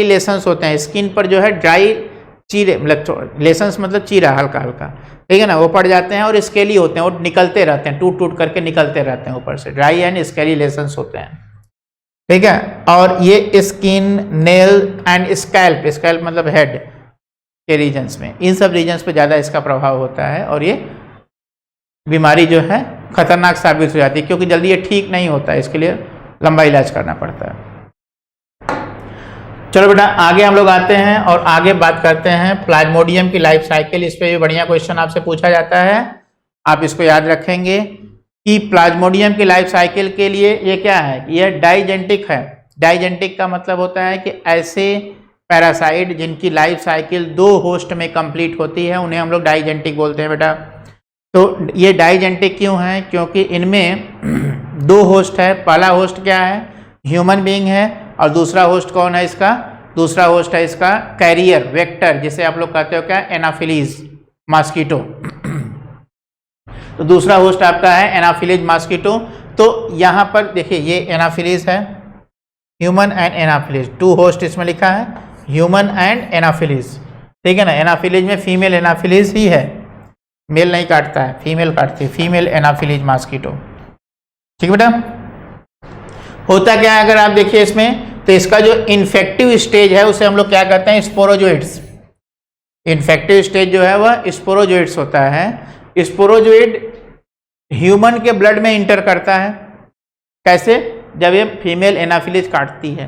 लेशंस होते हैं। स्किन पर जो है ड्राई चीरे, मतलब लेशंस मतलब चीरा हल्का हल्का, ठीक है ना, वो पड़ जाते हैं, और स्केली होते हैं, वो निकलते रहते हैं, टूट करके निकलते रहते हैं ऊपर से। ड्राई एंड स्केली लेशंस होते हैं, ठीक है। और ये स्किन, नेल एंड स्कैल्प मतलब हेड के रीजन्स में, इन सब रीजन्स पे ज़्यादा इसका प्रभाव होता है, और ये बीमारी जो है खतरनाक साबित हो जाती है, क्योंकि जल्दी ये ठीक नहीं होता है, इसके लिए लंबा इलाज करना पड़ता है। चलो बेटा आगे हम लोग आते हैं और आगे बात करते हैं प्लाज्मोडियम की लाइफ साइकिल। इस पर भी बढ़िया क्वेश्चन आपसे पूछा जाता है, आप इसको याद रखेंगे कि प्लाज्मोडियम की लाइफ साइकिल के लिए ये क्या है, यह डाइजेंटिक है। डाइजेंटिक का मतलब होता है कि ऐसे पैरासाइट जिनकी लाइफ साइकिल 2 होस्ट में कंप्लीट होती है उन्हें हम लोग डाइजेंटिक बोलते हैं बेटा। तो ये डाइजेंटिक क्यों है, क्योंकि इनमें 2 होस्ट है। पहला होस्ट क्या है, ह्यूमन बीइंग है, और दूसरा होस्ट कौन है इसका? दूसरा होस्ट है इसका कैरियर, वेक्टर, जिसे आप लोग कहते हो क्या? Anopheles, mosquito. तो दूसरा होस्ट आपका है एनाफिलीज मॉस्किटो। तो यहाँ पर देखिए ये एनाफिलीज है, ह्यूमन एंड एनाफिलीज, 2 होस्ट इसमें लिखा है, ह्यूमन एंड एनाफिलीज, ठीक है ना। एनाफिलीज में फीमेल एनाफिलीज ही है, मेल नहीं काटता है, फीमेल काटती है, फीमेल एनाफिलीज मॉस्किटो, ठीक है बेटा। होता क्या है अगर आप देखिए इसमें, तो इसका जो इन्फेक्टिव स्टेज है उसे हम लोग क्या कहते हैं? स्पोरोजोइड्स। इन्फेक्टिव स्टेज जो है वह स्पोरोजोइड्स होता है। स्पोरोजोइड ह्यूमन के ब्लड में इंटर करता है, कैसे? जब ये फीमेल एनाफिलीज काटती है,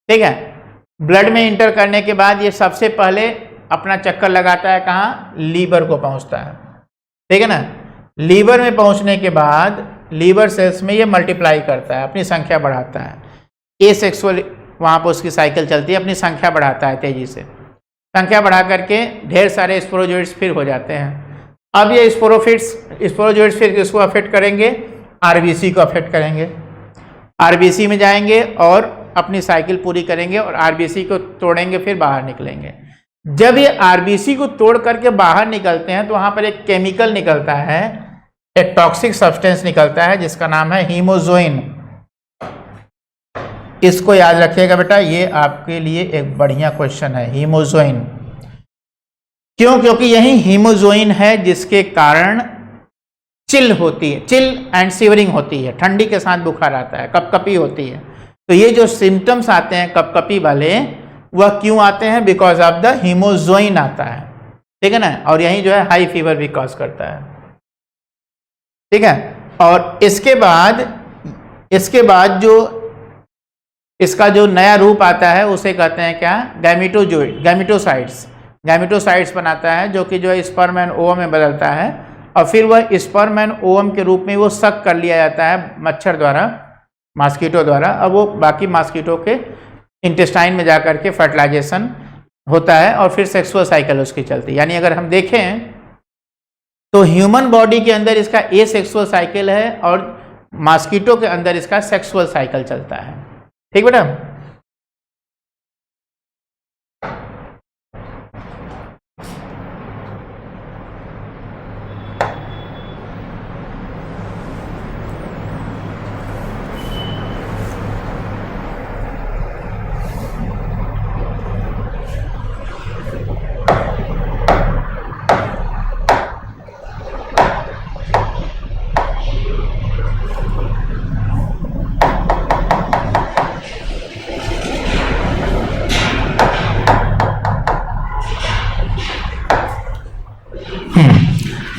ठीक है। ब्लड में इंटर करने के बाद ये सबसे पहले अपना चक्कर लगाता है कहाँ? लीवर को पहुंचता है, ठीक है ना। लीवर में पहुंचने के बाद लीवर सेल्स में ये मल्टीप्लाई करता है, अपनी संख्या बढ़ाता है, एसेक्सुअल वहाँ पर उसकी साइकिल चलती है, अपनी संख्या बढ़ाता है तेजी से, संख्या बढ़ा करके ढेर सारे स्पोरोजोइड्स फिर हो जाते हैं। अब ये स्पोरोजोइड्स फिर किसको अफेक्ट करेंगे? आरबीसी को अफेक्ट करेंगे। आरबीसी में जाएंगे और अपनी साइकिल पूरी करेंगे और आरबीसी को तोड़ेंगे, फिर बाहर निकलेंगे। जब ये आरबीसी को तोड़ करके बाहर निकलते हैं तो वहाँ पर एक केमिकल निकलता है, एक टॉक्सिक सब्सटेंस निकलता है जिसका नाम है हीमोजोइन। इसको याद रखिएगा बेटा, ये आपके लिए एक बढ़िया क्वेश्चन है, हीमोजोइन। क्यों? क्योंकि यही हीमोजोइन है जिसके कारण चिल होती है, चिल एंड शिवरिंग होती है, ठंडी के साथ बुखार आता है, कपकपी होती है। तो ये जो सिम्टम्स आते हैं कपकपी वाले, वह क्यों आते हैं? बिकॉज ऑफ द हीमोजोइन आता है, ठीक है ना। और यही जो है हाई फीवर भी कॉज करता है, ठीक है। और इसके बाद जो इसका जो नया रूप आता है उसे कहते हैं क्या? गैमेटोजोइड, गैमेटोसाइट्स। गैमेटोसाइट्स बनाता है जो कि जो है स्पर्म एंड ओवम में बदलता है, और फिर वह स्पर्म एंड ओवम के रूप में वो सक कर लिया जाता है मच्छर द्वारा, मॉस्किटो द्वारा। अब वो बाकी मॉस्किटो के इंटेस्टाइन में जाकर के फर्टिलाइजेशन होता है और फिर सेक्सुअल साइकिल उसकी चलती है। यानी अगर हम देखें तो ह्यूमन बॉडी के अंदर इसका ए सेक्सुअल साइकिल है और मॉस्किटो के अंदर इसका सेक्सुअल साइकिल चलता है, ठीक बेटा।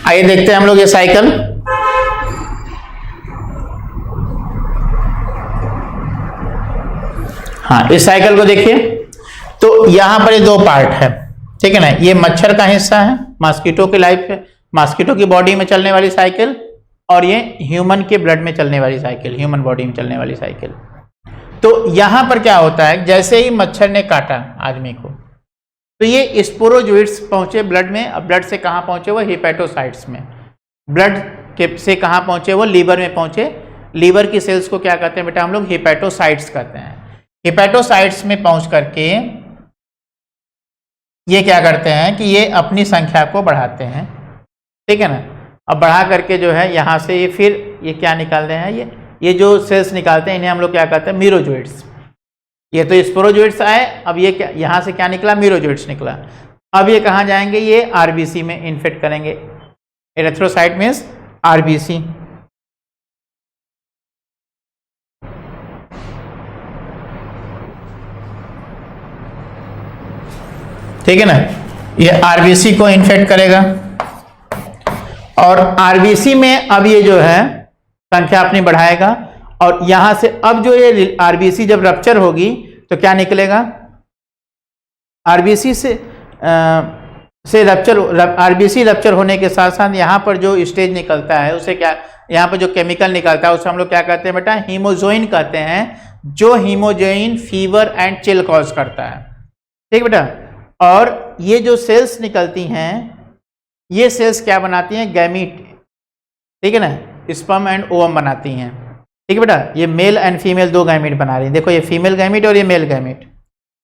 आइए देखते हैं हम लोग ये साइकिल। हाँ, इस साइकिल को देखिए तो यहां पर ये 2 पार्ट है, ठीक है ना। ये मच्छर का हिस्सा है, मॉस्किटो की लाइफ है, मॉस्किटो की बॉडी में चलने वाली साइकिल, और ये ह्यूमन के ब्लड में चलने वाली साइकिल, ह्यूमन बॉडी में चलने वाली साइकिल। तो यहां पर क्या होता है, जैसे ही मच्छर ने काटा आदमी को तो ये स्पोरोजोइड्स पहुंचे ब्लड में। अब ब्लड से कहाँ पहुंचे? वो हिपैटोसाइट्स में। ब्लड के से कहाँ पहुंचे? वो लीवर में पहुंचे। लीवर की सेल्स को क्या कहते हैं बेटा? हम लोग हिपैटोसाइट्स कहते हैं। हिपैटोसाइट्स में पहुंच करके ये क्या करते हैं कि ये अपनी संख्या को बढ़ाते हैं, ठीक है ना। अब बढ़ा करके जो है यहाँ से ये फिर ये क्या निकालते हैं, ये जो सेल्स निकालते हैं इन्हें हम लोग क्या कहते हैं? मीरोजोइड्स। ये तो स्पोरोजोइड्स आए, अब ये क्या यहाँ से क्या निकला? मीरोजोइड्स निकला। अब ये कहाँ जाएंगे? ये आरबीसी में इन्फेक्ट करेंगे। एरिथ्रोसाइट मीन्स आरबीसी, ठीक है ना। ये आरबीसी को इन्फेक्ट करेगा और आरबीसी में अब ये जो है संख्या अपनी बढ़ाएगा, और यहां से अब जो ये आरबीसी जब रप्चर होगी तो क्या निकलेगा? आरबीसी आरबीसी रप्चर होने के साथ साथ यहाँ पर जो स्टेज निकलता है उसे क्या, यहाँ पर जो केमिकल निकलता है उसे हम लोग क्या कहते हैं बेटा? हीमोजोइन कहते हैं, जो hemozoin fever and chill cause करता है, ठीक बेटा। और ये जो सेल्स निकलती हैं, ये सेल्स क्या बनाती हैं? गैमीट, ठीक है ना, स्पर्म एंड ओवम बनाती हैं। ठीक है बेटा, ये मेल एंड फीमेल दो गैमीट बना रही है। देखो ये फीमेल गैमीट और ये मेल गैमीट,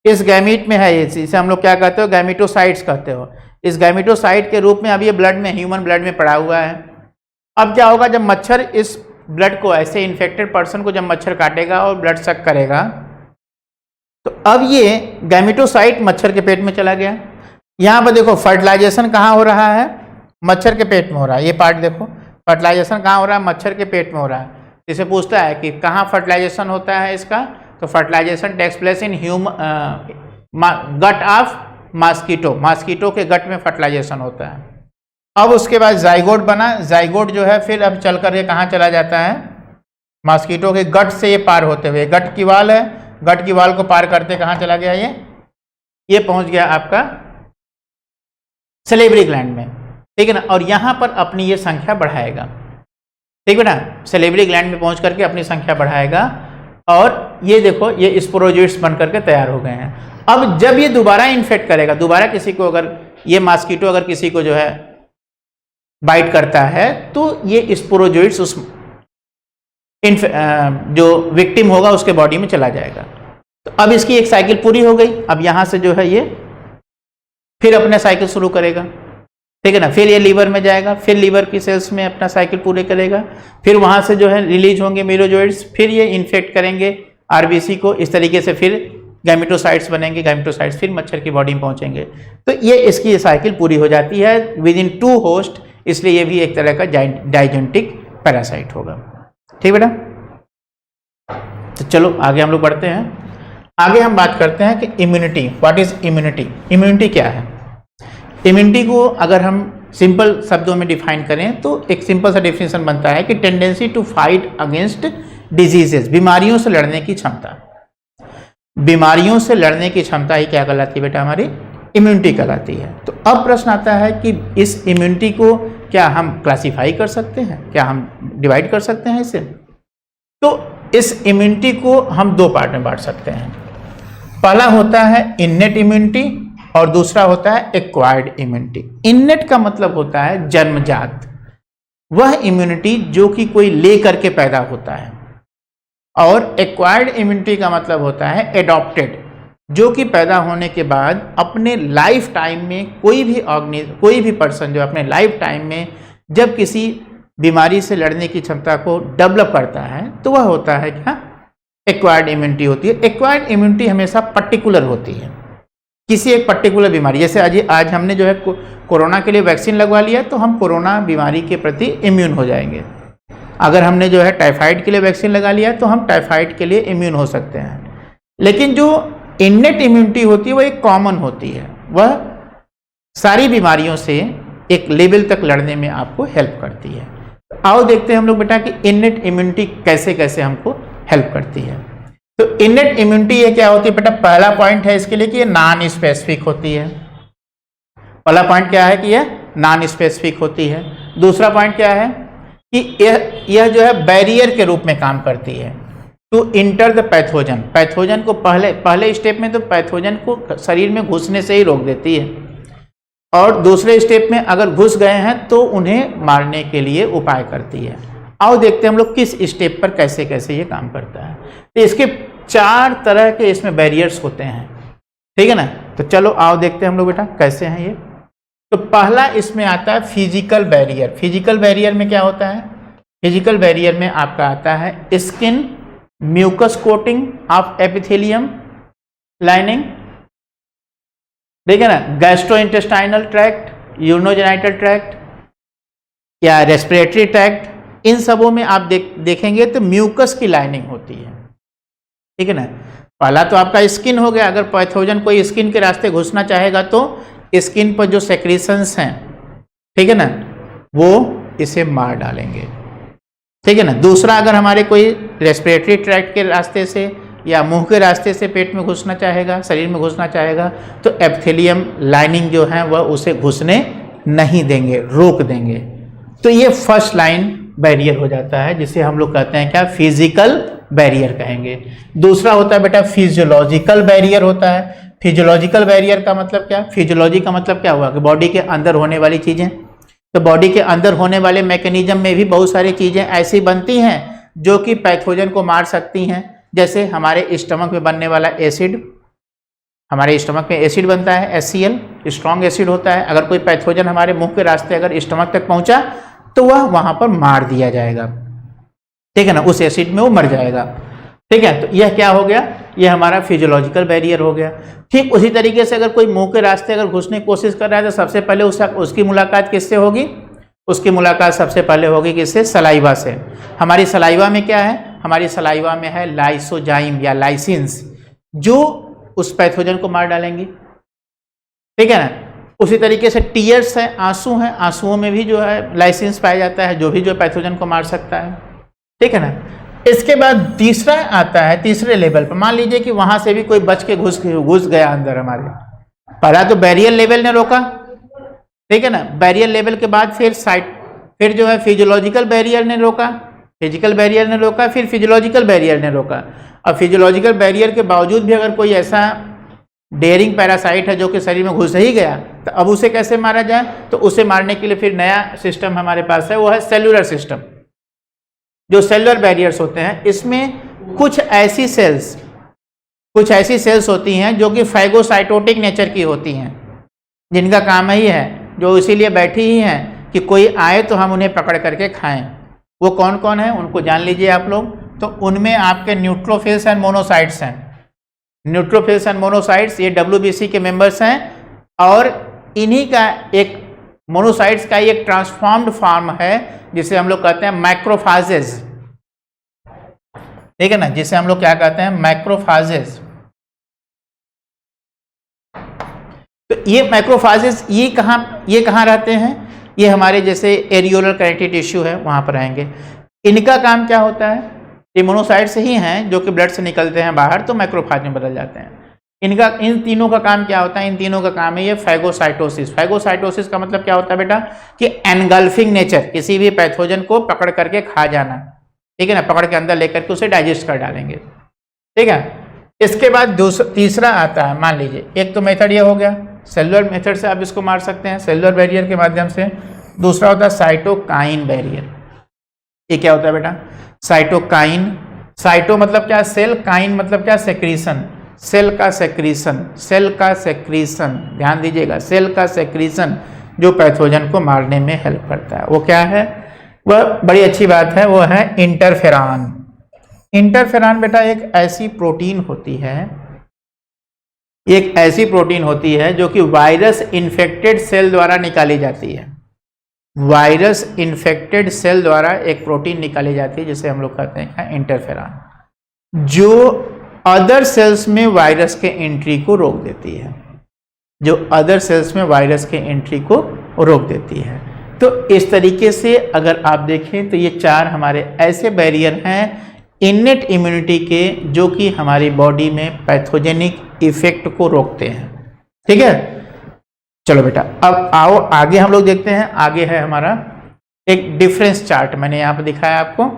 इस गैमीट में है ये, इसे हम लोग क्या कहते हो, गैमीटोसाइट्स कहते हो। इस गैमीटोसाइट के रूप में अब ये ब्लड में, ह्यूमन ब्लड में पड़ा हुआ है। अब क्या होगा, जब मच्छर इस ब्लड को, ऐसे इन्फेक्टेड पर्सन को जब मच्छर काटेगा और ब्लड सक करेगा, तो अब ये गैमीटोसाइट मच्छर के पेट में चला गया। यहाँ पर देखो फर्टिलाइजेशन कहाँ हो रहा है, मच्छर के पेट में हो रहा है। ये पार्ट देखो, फर्टिलाइजेशन कहाँ हो रहा है, मच्छर के पेट में हो रहा है। इसे पूछता है कि कहाँ फर्टिलाइजेशन होता है इसका, तो fertilization takes place in gut of mosquito, mosquito के गट में फर्टिलाइजेशन होता है। अब उसके बाद जाइगोट बना, जाइगोट जो है फिर अब चल कर ये कहाँ चला जाता है, मॉस्किटो के गट से ये पार होते हुए, गट की वाल है, गट की वाल को पार करते कहाँ चला गया, ये पहुंच गया आपका सलेवरी ग्लैंड में, ठीक है ना। और यहाँ पर अपनी ये संख्या बढ़ाएगा, ठीक है ना, सलेवरी ग्लैंड में पहुंच करके अपनी संख्या बढ़ाएगा। और ये देखो ये स्पोरोजोइट्स बन करके तैयार हो गए हैं। अब जब ये दोबारा इन्फेक्ट करेगा, दोबारा किसी को, अगर ये मॉस्किटो अगर किसी को जो है बाइट करता है, तो ये स्पोरोजोइट्स उस जो विक्टिम होगा उसके बॉडी में चला जाएगा। तो अब इसकी एक साइकिल पूरी हो गई। अब यहाँ से जो है ये फिर अपना साइकिल शुरू करेगा, ठीक है ना। फिर ये लीवर में जाएगा, फिर लीवर की सेल्स में अपना साइकिल पूरे करेगा, फिर वहाँ से जो है रिलीज होंगे मीरोजोइड्स, फिर ये इन्फेक्ट करेंगे आरबीसी को। इस तरीके से फिर गैमेटोसाइट्स बनेंगे, गैमेटोसाइट्स फिर मच्छर की बॉडी में पहुँचेंगे। तो ये इसकी साइकिल पूरी हो जाती है विद इन 2 होस्ट, इसलिए ये भी एक तरह का डाइजेंटिक पैरासाइट होगा, ठीक बेटा। तो चलो आगे हम लोग बढ़ते हैं। आगे हम बात करते हैं कि immunity, what is immunity, immunity क्या है। इम्यूनिटी को अगर हम सिंपल शब्दों में डिफाइन करें तो एक सिंपल सा डेफिनेशन बनता है कि tendency to fight against diseases, बीमारियों से लड़ने की क्षमता। बीमारियों से लड़ने की क्षमता ही क्या कहलाती है बेटा, हमारी इम्यूनिटी कहलाती है। तो अब प्रश्न आता है कि इस इम्यूनिटी को क्या हम क्लासीफाई कर सकते हैं, क्या हम डिवाइड कर सकते हैं इसे। तो इस इम्यूनिटी को हम 2 पार्ट में बांट सकते हैं। पहला होता है इन्नेट इम्यूनिटी और दूसरा होता है एक्वायर्ड इम्यूनिटी। इन्नेट का मतलब होता है जन्मजात, वह इम्यूनिटी जो कि कोई ले करके पैदा होता है, और एक्वायर्ड इम्यूनिटी का मतलब होता है एडॉप्टेड, जो कि पैदा होने के बाद अपने लाइफ टाइम में कोई भी पर्सन जो अपने लाइफ टाइम में जब किसी बीमारी से लड़ने की क्षमता को डेवलप करता है, तो वह होता है क्या, एक्वायर्ड इम्यूनिटी होती है। एक्वायर्ड इम्यूनिटी हमेशा पर्टिकुलर होती है, किसी एक पर्टिकुलर बीमारी। जैसे आज हमने जो है कोरोना के लिए वैक्सीन लगवा लिया, तो हम कोरोना बीमारी के प्रति इम्यून हो जाएंगे। अगर हमने जो है टाइफाइड के लिए वैक्सीन लगा लिया, तो हम टाइफाइड के लिए इम्यून हो सकते हैं। लेकिन जो इन्नेट इम्यूनिटी होती है, वह एक कॉमन होती है, वह सारी बीमारियों से एक लेवल तक लड़ने में आपको हेल्प करती है। आओ देखते हैं हम लोग बेटा कि इन्नेट इम्यूनिटी कैसे कैसे हमको हेल्प करती है। तो इन्नेट इम्यूनिटी ये क्या होती है बेटा, पहला पॉइंट है इसके लिए कि ये नॉन स्पेसिफिक होती है। पहला पॉइंट क्या है कि यह नॉन स्पेसिफिक होती है। दूसरा पॉइंट क्या है कि यह जो है बैरियर के रूप में काम करती है to enter the pathogen. Pathogen को पहले स्टेप में तो पैथोजन को शरीर में घुसने से ही रोक देती है, और दूसरे स्टेप में अगर घुस गए हैं तो उन्हें मारने के लिए उपाय करती है। आओ देखते हैं हम लोग किस स्टेप पर कैसे कैसे ये काम करता है। तो इसके 4 तरह के इसमें बैरियर्स होते हैं, ठीक है ना। तो चलो आओ देखते हैं हम लोग बेटा कैसे हैं ये। तो पहला इसमें आता है फिजिकल बैरियर। फिजिकल बैरियर में क्या होता है, फिजिकल बैरियर में आपका आता है skin mucus coating of epithelium lining, ठीक है ना, गैस्ट्रोइंटेस्टाइनल ट्रैक्ट, यूरिनोजेनिटल ट्रैक्ट या रेस्पिरेटरी ट्रैक्ट, इन सबों में आप देखेंगे तो म्यूकस की लाइनिंग होती है, ठीक है ना। पहला तो आपका स्किन हो गया, अगर पैथोजन कोई स्किन के रास्ते घुसना चाहेगा तो स्किन पर जो सेक्रेशंस हैं, ठीक है ना, वो इसे मार डालेंगे, ठीक है ना। दूसरा, अगर हमारे कोई रेस्पिरेटरी ट्रैक्ट के रास्ते से या मुंह के रास्ते से पेट में घुसना चाहेगा, शरीर में घुसना चाहेगा, तो एपिथेलियम लाइनिंग जो है वह उसे घुसने नहीं देंगे, रोक देंगे। तो ये फर्स्ट लाइन बैरियर हो जाता है, जिसे हम लोग कहते हैं क्या, फिजिकल बैरियर कहेंगे। दूसरा होता है बेटा फिजियोलॉजिकल बैरियर होता है। फिजियोलॉजिकल बैरियर का मतलब क्या, फिजियोलॉजी का मतलब क्या हुआ कि बॉडी के अंदर होने वाली चीज़ें। तो बॉडी के अंदर होने वाले मैकेनिज्म में भी बहुत सारी चीज़ें ऐसी बनती हैं जो कि पैथोजन को मार सकती हैं। जैसे हमारे स्टमक में बनने वाला एसिड, हमारे स्टमक में एसिड बनता है HCl, स्ट्रॉन्ग एसिड होता है। अगर कोई पैथोजन हमारे मुंह के रास्ते अगर स्टमक तक पहुंचा तो वह वहां पर मार दिया जाएगा, ठीक है ना, उस एसिड में वो मर जाएगा, ठीक है। तो यह क्या हो गया, यह हमारा फिजियोलॉजिकल बैरियर हो गया। ठीक उसी तरीके से अगर कोई मुंह के रास्ते अगर घुसने की कोशिश कर रहा है तो सबसे पहले उसकी मुलाकात किससे होगी, उसकी मुलाकात सबसे पहले होगी किससे, सलाइवा से। हमारी सलाइवा में क्या है, हमारी सलाइवा में है लाइसोजाइम या लाइसिन्स, जो उस पैथोजन को मार डालेंगी, ठीक है ना। उसी तरीके से टीयर्स है, आंसू हैं, आंसुओं में भी जो है लाइसिन्स पाया जाता है, जो भी जो पैथोजन को मार सकता है, ठीक है ना। इसके बाद तीसरा आता है, तीसरे लेवल पर मान लीजिए कि वहां से भी कोई बच के घुस गया अंदर हमारे। पहला तो बैरियर लेवल ने रोका, ठीक है ना, बैरियर लेवल के बाद फिर जो है फिजियोलॉजिकल बैरियर ने रोका, फिजिकल बैरियर ने रोका, फिर फिजियोलॉजिकल बैरियर ने रोका। और फिजियोलॉजिकल बैरियर के बावजूद भी अगर कोई ऐसा डेयरिंग पैरासाइट है जो कि शरीर में घुस ही गया, तो अब उसे कैसे मारा जाए, तो उसे मारने के लिए फिर नया सिस्टम हमारे पास है, वो है सेलुलर सिस्टम। जो सेलुलर बैरियर्स होते हैं, इसमें कुछ ऐसी सेल्स होती हैं जो कि फैगोसाइटोटिक नेचर की होती हैं, जिनका काम ही है, जो इसीलिए बैठी ही हैं कि कोई आए तो हम उन्हें पकड़ करके खाएं। वो कौन कौन है उनको जान लीजिए आप लोग। तो उनमें आपके न्यूट्रोफिल्स एंड मोनोसाइट्स हैं। न्यूट्रोफिल्स एंड मोनोसाइट्स ये WBC के मेंबर्स हैं, और इन्हीं का एक मोनोसाइट्स का एक ट्रांसफॉर्म्ड फॉर्म है जिसे हम लोग कहते हैं मैक्रोफाजेज, ठीक है ना, जिसे हम लोग क्या कहते हैं, मैक्रोफाजेज। तो ये मैक्रोफाजेज ये कहाँ रहते हैं, ये हमारे जैसे एरियोलर कनेक्टिव टिश्यू है वहां पर रहेंगे। इनका काम क्या होता है, ये मोनोसाइट्स ही हैं जो कि ब्लड से निकलते हैं बाहर तो मैक्रोफाज में बदल जाते हैं। इन तीनों का काम क्या होता है, इन तीनों का काम है ये फैगोसाइटोसिस। फैगोसाइटोसिस का मतलब क्या होता है बेटा, कि एनगल्फिंग नेचर, किसी भी पैथोजन को पकड़ करके खा जाना, ठीक है ना, पकड़ के अंदर लेकर के उसे डाइजेस्ट कर डालेंगे, ठीक है। इसके बाद तीसरा आता है, मान लीजिए एक तो मेथड ये हो गया, सेलुलर मेथड से आप इसको मार सकते हैं, सेलुलर बैरियर के माध्यम से। दूसरा होता है साइटोकाइन बैरियर। ये क्या होता है बेटा, साइटोकाइन, साइटो मतलब क्या, सेल, काइन मतलब क्या, सेक्रीशन, सेल का सेक्रीशन, ध्यान दीजिएगा, सेल का सेक्रीशन जो पैथोजन को मारने में हेल्प करता है, वो क्या है, वह बड़ी अच्छी बात है, वो है इंटरफेरॉन। इंटरफेरॉन बेटा एक ऐसी प्रोटीन होती है, जो कि वायरस इन्फेक्टेड सेल द्वारा निकाली जाती है। वायरस इन्फेक्टेड सेल द्वारा एक प्रोटीन निकाली जाती है जिसे हम लोग कहते हैं इंटरफेरॉन, जो अदर सेल्स में वायरस के एंट्री को रोक देती है, जो अदर सेल्स में वायरस के एंट्री को रोक देती है। तो इस तरीके से अगर आप देखें तो ये चार हमारे ऐसे बैरियर हैं इनेट इम्यूनिटी के, जो कि हमारी बॉडी में पैथोजेनिक इफेक्ट को रोकते हैं, ठीक है। चलो बेटा, अब आओ आगे हम लोग देखते हैं। आगे है हमारा एक डिफरेंस चार्ट, मैंने यहाँ पर दिखाया आपको,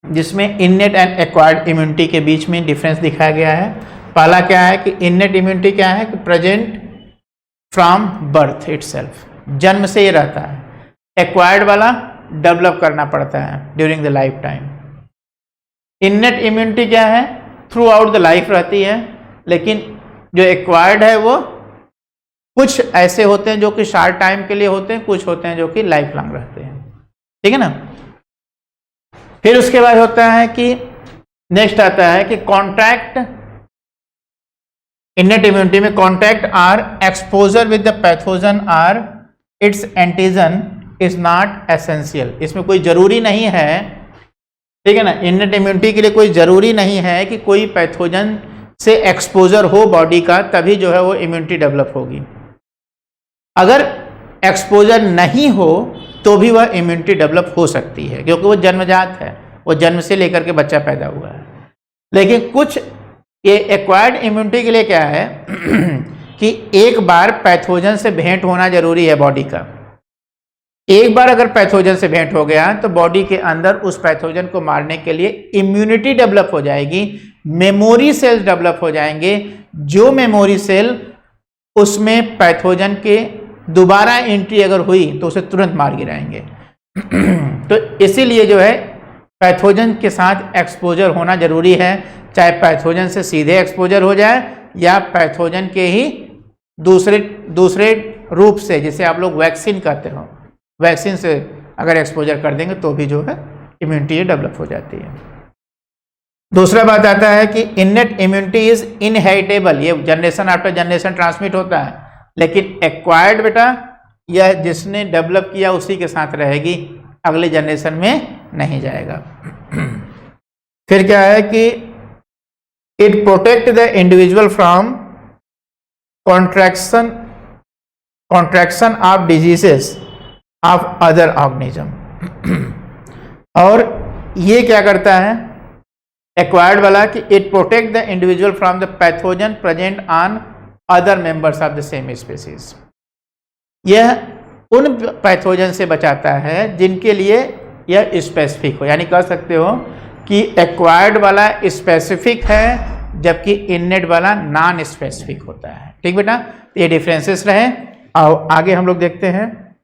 जिसमें इनेट एंड एक्वायर्ड इम्यूनिटी के बीच में डिफरेंस दिखाया गया है। पहला क्या है कि इनेट इम्यूनिटी क्या है, कि प्रेजेंट फ्रॉम बर्थ इटसेल्फ, जन्म से ये रहता है। एक्वायर्ड वाला डेवलप करना पड़ता है during the life time. Innate immunity क्या है, थ्रू आउट द लाइफ रहती है, लेकिन जो एक्वायर्ड है वो कुछ ऐसे होते हैं जो कि शॉर्ट टाइम के लिए होते हैं, कुछ होते हैं जो कि लाइफ लॉन्ग रहते हैं, ठीक है ना। फिर उसके बाद होता है कि नेक्स्ट आता है कि कॉन्टैक्ट, इनेट इम्यूनिटी में contact or exposure with the pathogen or its antigen is not essential. इसमें कोई जरूरी नहीं है, ठीक है ना, इनेट इम्यूनिटी के लिए कोई जरूरी नहीं है कि कोई पैथोजन से एक्सपोजर हो बॉडी का, तभी जो है वो इम्यूनिटी डेवलप होगी। अगर एक्सपोजर नहीं हो तो भी वह इम्यूनिटी डेवलप हो सकती है, क्योंकि वो जन्मजात है, वो जन्म से लेकर के बच्चा पैदा हुआ है। लेकिन कुछ ये एक्वायर्ड इम्यूनिटी के लिए क्या है कि एक बार पैथोजन से भेंट होना जरूरी है बॉडी का। एक बार अगर पैथोजन से भेंट हो गया तो बॉडी के अंदर उस पैथोजन को मारने के लिए इम्यूनिटी डेवलप हो जाएगी, मेमोरी सेल्स डेवलप हो जाएंगे, जो मेमोरी सेल उसमें पैथोजन के दोबारा एंट्री अगर हुई तो उसे तुरंत मार गिराएंगे। तो इसीलिए जो है पैथोजन के साथ एक्सपोजर होना जरूरी है, चाहे पैथोजन से सीधे एक्सपोजर हो जाए या पैथोजन के ही दूसरे रूप से, जिसे आप लोग वैक्सीन कहते हो, वैक्सीन से अगर एक्सपोजर कर देंगे तो भी जो है इम्यूनिटी डेवलप हो जाती है। दूसरा बात आता है कि इननेट इम्यूनिटी इज इनहेरिटेबल, ये जनरेशन आफ्टर जनरेशन ट्रांसमिट होता है, लेकिन एक्वायर्ड बेटा यह जिसने डेवलप किया उसी के साथ रहेगी, अगले जनरेशन में नहीं जाएगा। फिर क्या है कि it protect the individual from contraction of diseases of other organism. और ये क्या करता है एक्वायर्ड वाला कि it protect the individual from the pathogen present on other members of the same species. यह उन पैथोजन से बचाता है जिनके लिए यह स्पेसिफिक हो, यानी कह सकते हो कि एक्वायर्ड वाला स्पेसिफिक है जबकि इननेट वाला नॉन स्पेसिफिक होता है। ठीक बेटा, ये डिफरेंसेस रहे। और आगे हम लोग देखते हैं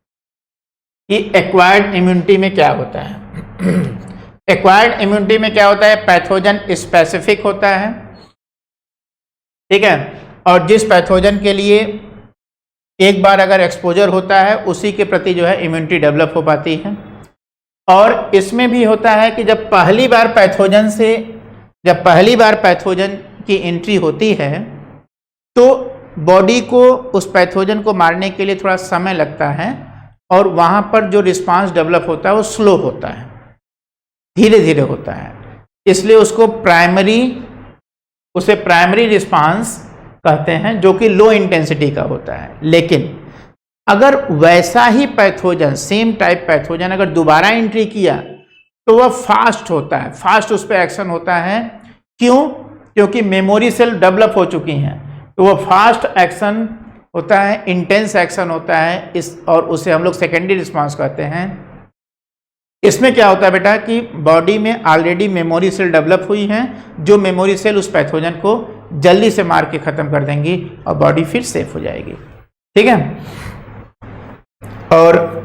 कि एक्वायर्ड इम्यूनिटी में क्या होता है। एक्वायर्ड इम्यूनिटी में क्या होता है, पैथोजन स्पेसिफिक होता है, ठीक है, और जिस पैथोजन के लिए एक बार अगर एक्सपोजर होता है उसी के प्रति जो है इम्यूनिटी डेवलप हो पाती है। और इसमें भी होता है कि जब पहली बार पैथोजन की एंट्री होती है तो बॉडी को उस पैथोजन को मारने के लिए थोड़ा समय लगता है और वहाँ पर जो रिस्पांस डेवलप होता है वो स्लो होता है, धीरे धीरे होता है, इसलिए उसे प्राइमरी रिस्पांस कहते हैं, जो कि लो इंटेंसिटी का होता है। लेकिन अगर वैसा ही पैथोजन, सेम टाइप पैथोजन अगर दोबारा एंट्री किया तो वह फास्ट होता है, फास्ट उस पर एक्शन होता है। क्यों? क्योंकि मेमोरी सेल डेवलप हो चुकी हैं, तो वह फास्ट एक्शन होता है, इंटेंस एक्शन होता है, और उसे हम लोग सेकेंडरी रिस्पांस कहते हैं। इसमें क्या होता है बेटा कि बॉडी में ऑलरेडी मेमोरी सेल डेवलप हुई हैं, जो मेमोरी सेल उस पैथोजन को जल्दी से मार के खत्म कर देंगी और बॉडी फिर सेफ हो जाएगी। ठीक है, और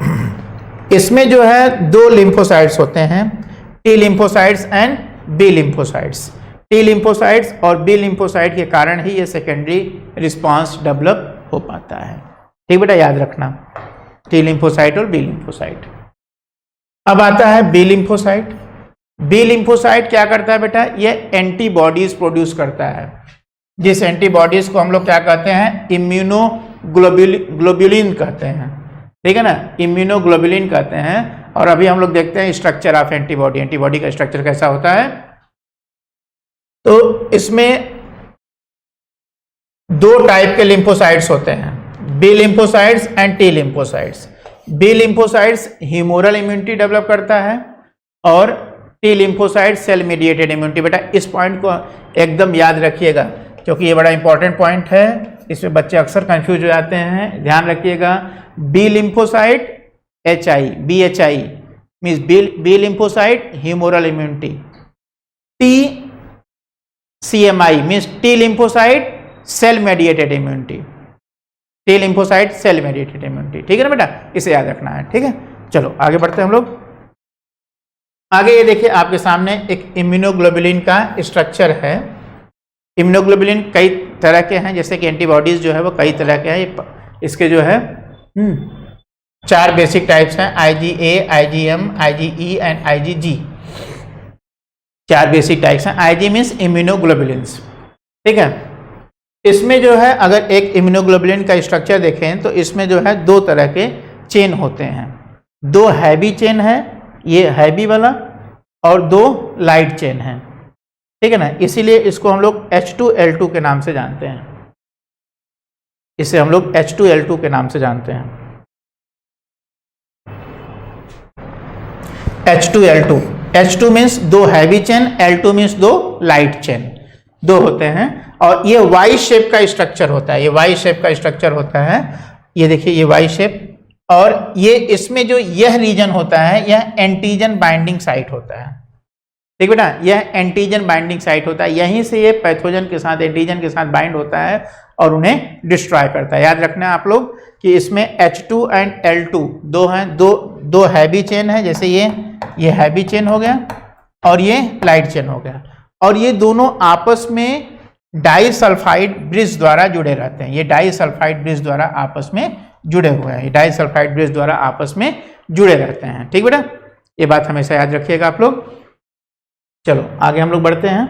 इसमें जो है दो लिम्फोसाइट्स होते हैं, T lymphocytes and B lymphocytes. T lymphocytes और बी लिम्फोसाइट के कारण ही ये सेकेंडरी रिस्पांस डेवलप हो पाता है। ठीक बेटा, याद रखना, टी लिम्फोसाइट और बी लिम्फोसाइट। अब आता है बी लिम्फोसाइट। बी लिम्फोसाइट क्या करता है बेटा, ये एंटीबॉडीज प्रोड्यूस करता है, जिस एंटीबॉडीज को हम लोग क्या कहते हैं, इम्यूनोग्लोबुलिन कहते हैं। ठीक है ना, इम्यूनोग्लोबुलिन कहते हैं। और अभी हम लोग देखते हैं स्ट्रक्चर ऑफ एंटीबॉडी, एंटीबॉडी का स्ट्रक्चर कैसा होता है। तो इसमें दो टाइप के लिम्फोसाइट्स होते हैं, B lymphocytes and T lymphocytes. B lymphocytes humoral immunity develop करता है और T lymphocyte cell mediated immunity. बेटा इस पॉइंट को एकदम याद रखिएगा क्योंकि ये बड़ा इंपॉर्टेंट पॉइंट है, इसमें बच्चे अक्सर कंफ्यूज हो जाते हैं, ध्यान रखिएगा। B lymphocyte BHI means B lymphocyte humoral immunity, TCMI means T lymphocyte cell mediated immunity, T lymphocyte cell mediated immunity. ठीक है ना बेटा, इसे याद रखना है। ठीक है, चलो आगे बढ़ते हैं हम लोग। आगे ये देखिए आपके सामने एक इम्यूनोग्लोबुलिन का स्ट्रक्चर है। इम्यूनोग्लोबुलिन कई तरह के हैं, जैसे कि एंटीबॉडीज जो है वो कई तरह के हैं। इसके जो है 4 बेसिक टाइप्स हैं, IgA, IgM, IgE and IgG। 4 basic types हैं। IG means immunoglobulins. ठीक है, इसमें जो है अगर एक इम्यूनोग्लोबुलिन का स्ट्रक्चर देखें तो इसमें जो है 2 तरह के चेन होते हैं। 2 हैवी चेन है, ये हैवी वाला, और 2 लाइट चेन है। ठीक है ना, इसीलिए इसको हम लोग H2L2 के नाम से जानते हैं। इसे हम लोग H2L2 के नाम से जानते हैं। H2L2, H2 means 2 heavy chain, L2 means 2 light chain, 2 होते हैं। और ये वाई शेप का स्ट्रक्चर होता है, ये वाई शेप का स्ट्रक्चर होता है। ये देखिए ये वाई शेप, और ये इसमें जो यह रीजन होता है यह एंटीजन बाइंडिंग साइट होता है। ठीक बेटा, यह एंटीजन बाइंडिंग साइट होता है, यहीं से ये पैथोजन के साथ, एंटीजन के साथ बाइंड होता है और उन्हें डिस्ट्रॉय करता है। याद रखना है आप लोग कि इसमें H2 एंड L2 2 हैं, दो हैवी चेन है। जैसे ये हैवी चेन हो गया और ये लाइट चेन हो गया, और ये दोनों आपस में डाइसल्फाइड ब्रिज द्वारा जुड़े रहते हैं। ये डाइसल्फाइड ब्रिज द्वारा आपस में जुड़े हुए हैं, ये डाइसल्फाइड ब्रिज द्वारा आपस में जुड़े रहते हैं। ठीक बेटा, ये बात हमेशा याद रखिएगा आप लोग। चलो आगे हम लोग बढ़ते हैं।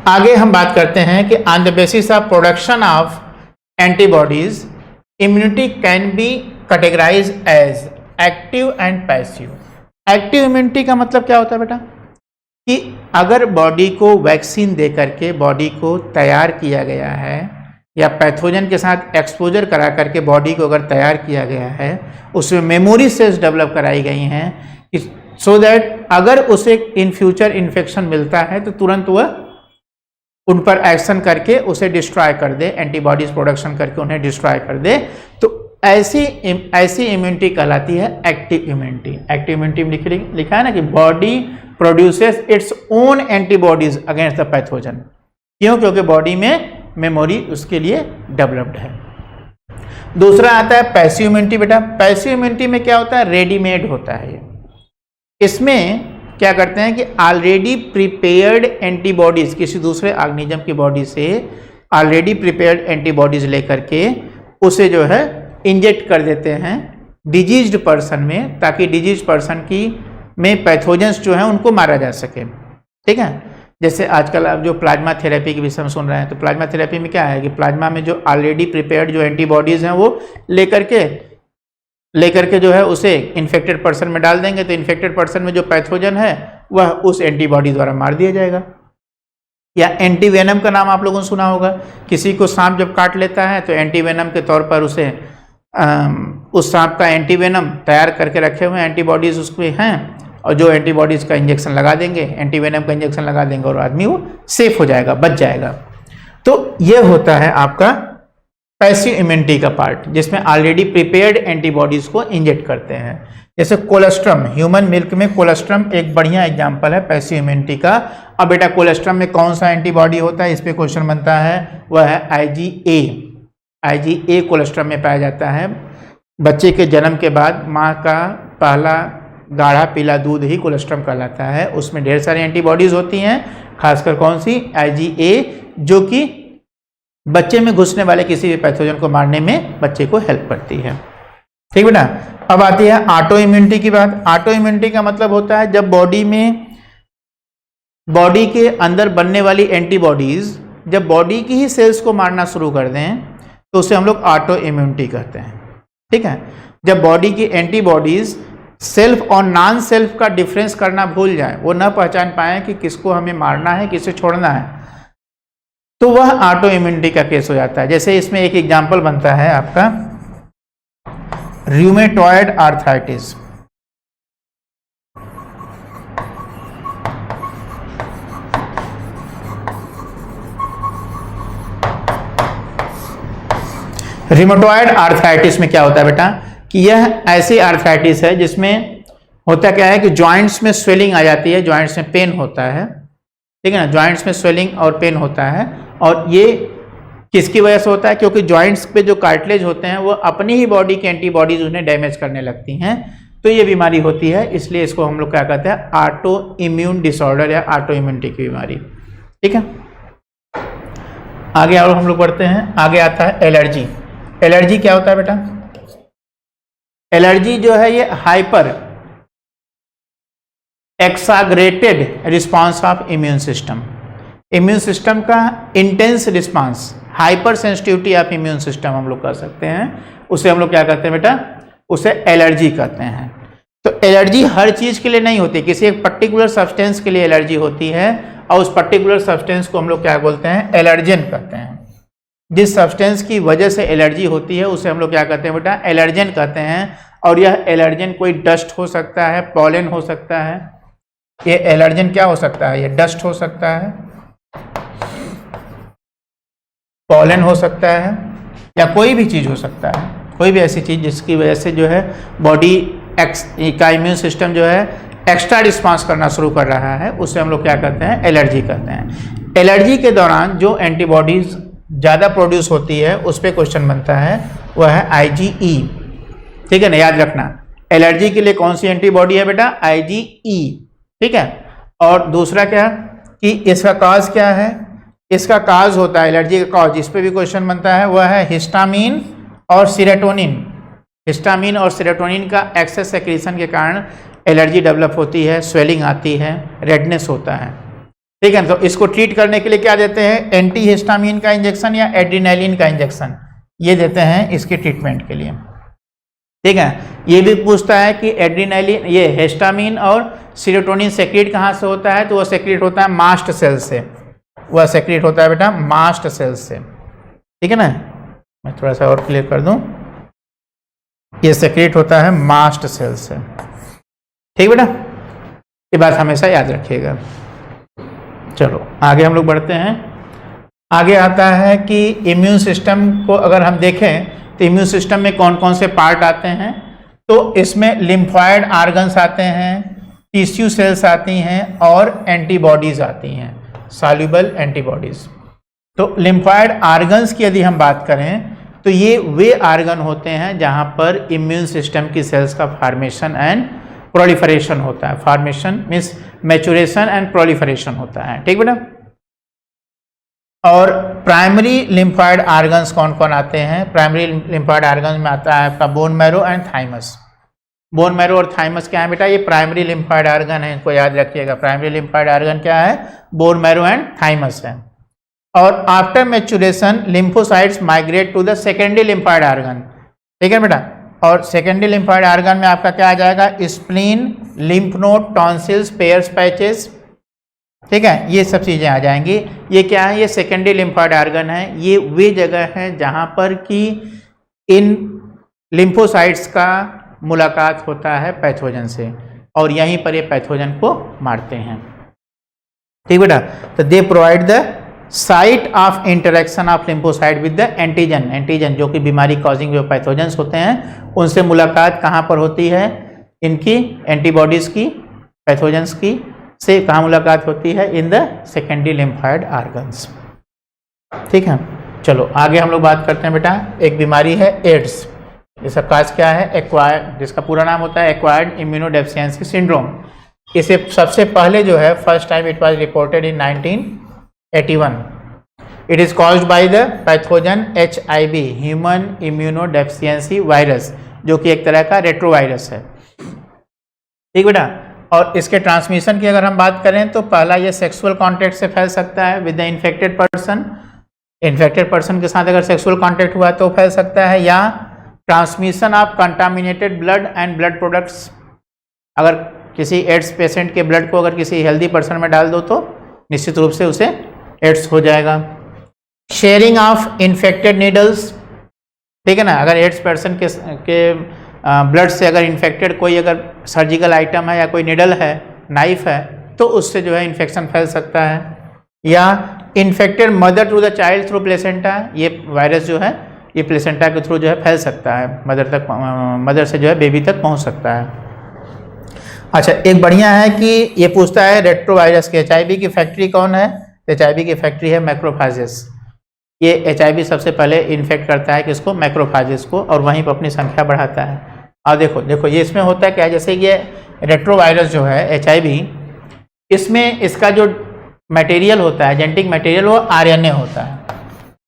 आगे हम बात करते हैं कि on the basis of production of antibodies immunity can be categorised as active and passive. Active immunity का मतलब क्या होता है बेटा, कि अगर बॉडी को वैक्सीन दे करके बॉडी को तैयार किया गया है, या पैथोजन के साथ एक्सपोजर करा करके बॉडी को अगर तैयार किया गया है, उसमें मेमोरी सेल्स डेवलप कराई गई हैं, सो दैट अगर उसे इन फ्यूचर इन्फेक्शन मिलता है तो तुरंत वह उन पर एक्शन करके उसे डिस्ट्रॉय कर दे, एंटीबॉडीज प्रोडक्शन करके उन्हें डिस्ट्रॉय कर दे। तो ऐसी इम्यूनिटी कहलाती है एक्टिव इम्यूनिटी। एक्टिव इम्यूनिटी में लिखा है ना कि body produces its own antibodies against the pathogen. क्यों? क्योंकि बॉडी में मेमोरी उसके लिए डेवलप्ड है। दूसरा आता है पैसिव इम्यूनिटी। बेटा पैसिव इम्यूनिटी में क्या होता है, रेडीमेड होता है ये। इसमें क्या करते हैं कि ऑलरेडी प्रिपेयर्ड एंटीबॉडीज, किसी दूसरे ऑर्गेनिज्म की बॉडी से ऑलरेडी प्रिपेयर्ड एंटीबॉडीज लेकर के उसे जो है इंजेक्ट कर देते हैं डिजीज्ड पर्सन में, ताकि डिजीज पर्सन की में पैथोजेंस जो है उनको मारा जा सके। ठीक है, जैसे आजकल आप जो प्लाज्मा थेरेपी के विषय में सुन रहे हैं, तो प्लाज्मा थेरेपी में क्या है कि प्लाज्मा में जो ऑलरेडी प्रिपेयर्ड जो एंटीबॉडीज हैं वो लेकर के जो है उसे इन्फेक्टेड पर्सन में डाल देंगे, तो इन्फेक्टेड पर्सन में जो पैथोजन है वह उस एंटीबॉडी द्वारा मार दिया जाएगा। या एंटीवेनम का नाम आप लोगों ने सुना होगा, किसी को सांप जब काट लेता है तो एंटीवेनम के तौर पर उसे उस सांप का एंटीवेनम तैयार करके रखे हुए एंटीबॉडीज उसमें हैं, और जो एंटीबॉडीज का इंजेक्शन लगा देंगे, एंटीवेनम का इंजेक्शन लगा देंगे और आदमी वो सेफ हो जाएगा, बच जाएगा। तो ये होता है आपका पैसिव इम्यूनिटी का पार्ट, जिसमें ऑलरेडी प्रिपेयर्ड एंटीबॉडीज को इंजेक्ट करते हैं। जैसे कोलेस्ट्रम, ह्यूमन मिल्क में कोलेस्ट्रम एक बढ़िया एग्जांपल है पैसिव इम्यूनिटी का। अब बेटा कोलेस्ट्रम में कौन सा एंटीबॉडी होता है, इस पे क्वेश्चन बनता है, वह है IgA। IgA कोलेस्ट्रम में पाया जाता है। बच्चे के जन्म के बाद माँ का पहला गाढ़ा पीला दूध ही कोलेस्ट्रम कहलाता है। उसमें ढेर सारी एंटीबॉडीज होती हैं, खासकर कौन सी, IgA, जो कि बच्चे में घुसने वाले किसी भी पैथोजन को मारने में बच्चे को हेल्प करती है। ठीक बेटा, अब आती है ऑटो इम्यूनिटी की बात। ऑटो इम्यूनिटी का मतलब होता है जब बॉडी के अंदर बनने वाली एंटीबॉडीज जब बॉडी की ही सेल्स को मारना शुरू कर दें तो उसे हम लोग ऑटो इम्यूनिटी कहते हैं। ठीक है, जब बॉडी की एंटीबॉडीज सेल्फ और नॉन सेल्फ का डिफरेंस करना भूल जाए, वो न पहचान पाए कि किसको हमें मारना है किसे छोड़ना है, तो वह ऑटो इम्यूनिटी का केस हो जाता है। जैसे इसमें एक एग्जांपल बनता है आपका रूमेटॉयड आर्थराइटिस। रूमेटॉयड आर्थराइटिस में क्या होता है बेटा कि यह ऐसी आर्थराइटिस है जिसमें होता क्या है कि जॉइंट्स में स्वेलिंग आ जाती है, जॉइंट्स में पेन होता है। ठीक है ना, जॉइंट्स में स्वेलिंग और पेन होता है, और ये किसकी वजह से होता है, क्योंकि जॉइंट्स पे जो कार्टिलेज होते हैं वो अपनी ही बॉडी की एंटीबॉडीज उन्हें डैमेज करने लगती हैं, तो ये बीमारी होती है। इसलिए इसको हम लोग क्या कहते हैं, ऑटो इम्यून डिसऑर्डर या ऑटो इम्यूनिटी की बीमारी। ठीक है, आगे और हम लोग बढ़ते हैं। आगे आता है एलर्जी। एलर्जी क्या होता है बेटा, एलर्जी जो है ये hyper exaggerated response of immune system, immune system का intense response, hyper sensitivity of immune system हम लोग कह सकते हैं, उसे हम लोग क्या कहते हैं बेटा, उसे एलर्जी कहते हैं। तो एलर्जी हर चीज के लिए नहीं होती, किसी एक पर्टिकुलर सब्सटेंस के लिए एलर्जी होती है, और उस पर्टिकुलर सब्सटेंस को हम लोग क्या बोलते हैं, एलर्जन कहते हैं। जिस सब्सटेंस की वजह से एलर्जी होती है उसे हम लोग क्या कहते हैं बेटा, एलर्जन कहते हैं। और यह एलर्जन कोई डस्ट हो सकता है, पॉलन हो सकता है, ये एलर्जन क्या हो सकता है, ये डस्ट हो सकता है, पॉलन हो सकता है, या कोई भी चीज़ हो सकता है, कोई भी ऐसी चीज़ जिसकी वजह से जो है बॉडी का इम्यून सिस्टम जो है एक्स्ट्रा रिस्पांस करना शुरू कर रहा है, उससे हम लोग क्या कहते हैं, एलर्जी कहते हैं। एलर्जी के दौरान जो एंटीबॉडीज ज़्यादा प्रोड्यूस होती है उस पर क्वेश्चन बनता है, वह है IgE। ठीक है ना, याद रखना, एलर्जी के लिए कौन सी एंटीबॉडी है बेटा? IgE, ठीक है। और दूसरा क्या कि इसका काज क्या है? इसका काज होता है, एलर्जी का काज जिस पे भी क्वेश्चन बनता है वह है हिस्टामिन और सीरोटोनिन। हिस्टामिन और सीरोटोनिन का एक्सेस सेक्रेशन के कारण एलर्जी डेवलप होती है, स्वेलिंग आती है, रेडनेस होता है, ठीक है। तो इसको ट्रीट करने के लिए क्या देते हैं? एंटी हिस्टामिन का इंजेक्शन या एड्रेनालिन का इंजेक्शन, ये देते हैं इसके ट्रीटमेंट के लिए, ठीक है। ये भी पूछता है कि एड्रेनालिन, ये हिस्टामिन और सीरोटोनिन सेक्रेट कहाँ से होता है? तो वो सेक्रेट होता है मास्ट सेल से, वह सेक्रेट होता है बेटा मास्ट सेल से, ठीक है ना। मैं थोड़ा सा और क्लियर कर दूं, ये सेक्रेट होता है मास्ट सेल से, ठीक बेटा, ये बात हमेशा याद रखिएगा। चलो आगे हम लोग बढ़ते हैं। आगे आता है कि इम्यून सिस्टम को अगर हम देखें तो इम्यून सिस्टम में कौन कौन से पार्ट आते हैं? तो इसमें लिम्फॉइड आर्गन्स आते हैं, टिश्यू सेल्स आती हैं और एंटीबॉडीज आती हैं, सॉल्युबल एंटीबॉडीज। तो लिम्फॉइड आर्गन्स की यदि हम बात करें तो ये वे आर्गन होते हैं जहां पर इम्यून सिस्टम की सेल्स का फॉर्मेशन एंड प्रोलिफरेशन होता है। Formation means maturation and proliferation होता है, ठीक बेटा। और प्राइमरी लिम्फॉइड आर्गन्स कौन कौन आते हैं? प्राइमरी लिम्फॉइड आर्गन्स में आता है आपका bone marrow and thymus. Bone marrow और थाइमस क्या है बेटा? ये प्राइमरी लिम्फॉइड आर्गन है, इनको याद रखिएगा। प्राइमरी लिम्फॉइड आर्गन क्या है? बोन मैरो एंड थाइमस है। और after maturation lymphocytes migrate to the secondary lymphoid organ, ठीक है बेटा। और सेकेंडरी लिम्फॉइड आर्गन में आपका क्या आ जाएगा? Spleen, lymph node, tonsils, pairs patches, ठीक है, ये सब चीज़ें आ जाएंगी। ये क्या है? ये सेकेंडरी लिम्फॉइड आर्गन है। ये वे जगह है जहाँ पर कि इन लिम्फोसाइट्स का मुलाकात होता है पैथोजन से और यहीं पर ये पैथोजन को मारते हैं, ठीक बेटा। तो they provide the site of interaction of lymphocyte with the antigen. Antigen जो कि बीमारी कॉजिंग जो पैथोजेंस होते हैं उनसे मुलाकात कहाँ पर होती है? इनकी एंटीबॉडीज़ की, पैथोजेंस की से कहाँ मुलाकात होती है? In the secondary lymphoid organs, ठीक है। चलो आगे हम लोग बात करते हैं बेटा। एक बीमारी है एड्स, इसका काज क्या है? एक्वायर्ड, जिसका पूरा नाम होता है एक्वायर्ड इम्यूनोडेफिशिएंसी सिंड्रोम। इसे सबसे पहले जो है first time it was reported in 1981। It is caused by the pathogen HIV, human immunodeficiency virus, जो कि एक तरह का रेट्रोवायरस है, ठीक बेटा। और इसके ट्रांसमिशन की अगर हम बात करें तो पहला ये सेक्सुअल कॉन्टैक्ट से फैल सकता है with the infected person. Infected person के साथ अगर सेक्सुअल कॉन्टैक्ट हुआ तो फैल सकता है, या transmission of contaminated blood and blood products. अगर किसी एड्स पेशेंट के ब्लड को अगर किसी हेल्दी पर्सन में डाल दो तो निश्चित रूप से उसे एड्स हो जाएगा। शेयरिंग ऑफ इन्फेक्टेड नीडल्स, ठीक है ना। अगर एड्स पर्सन के ब्लड से अगर इन्फेक्टेड कोई अगर सर्जिकल आइटम है या कोई निडल है, नाइफ है, तो उससे जो है इन्फेक्शन फैल सकता है। या infected mother to the child through placenta, ये वायरस जो है ये प्लेसेंटा के थ्रू जो है फैल सकता है, मदर से जो है बेबी तक पहुंच सकता है। अच्छा, एक बढ़िया है कि ये पूछता है रेट्रोवायरस के HIV की फैक्ट्री कौन है? HIV की फैक्ट्री है मैक्रोफेजेस। ये HIV सबसे पहले इन्फेक्ट करता है किसको? मैक्रोफेजेस को, और वहीं पर अपनी संख्या बढ़ाता है। और देखो ये इसमें होता है क्या, जैसे ये रेट्रोवायरस जो है HIV, इसमें इसका जो मटेरियल होता है, जेनेटिक मटेरियल, वो RNA होता है।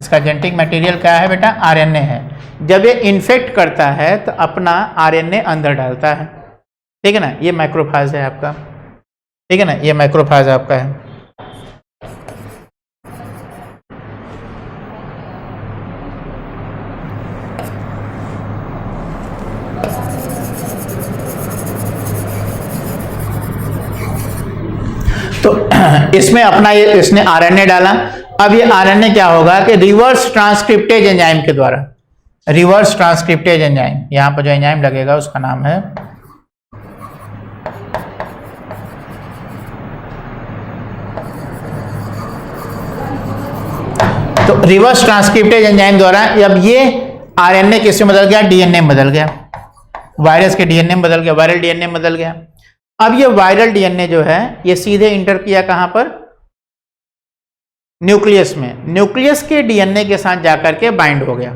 इसका जेनेटिक मटेरियल क्या है बेटा? RNA है। जब ये इन्फेक्ट करता है तो अपना RNA अंदर डालता है, ठीक है ना। ये मैक्रोफेज है आपका, ठीक है ना, ये मैक्रोफेज आपका है। तो इसमें अपना ये इसने RNA डाला। अब ये RNA क्या होगा कि रिवर्स ट्रांसक्रिप्टेज एंजाइम के द्वारा, रिवर्स ट्रांसक्रिप्टेज एंजाइम, यहाँ पर जो एंजाइम लगेगा उसका नाम है तो रिवर्स ट्रांसक्रिप्टेज एंजाइम द्वारा अब ये RNA किसमें बदल गया? DNA में बदल गया, वायरस के DNA में बदल गया, वायरल DNA में बदल गया। अब ये वायरल DNA जो है ये सीधे इंटर किया कहां पर? न्यूक्लियस में। न्यूक्लियस के DNA के साथ जाकर के बाइंड हो गया,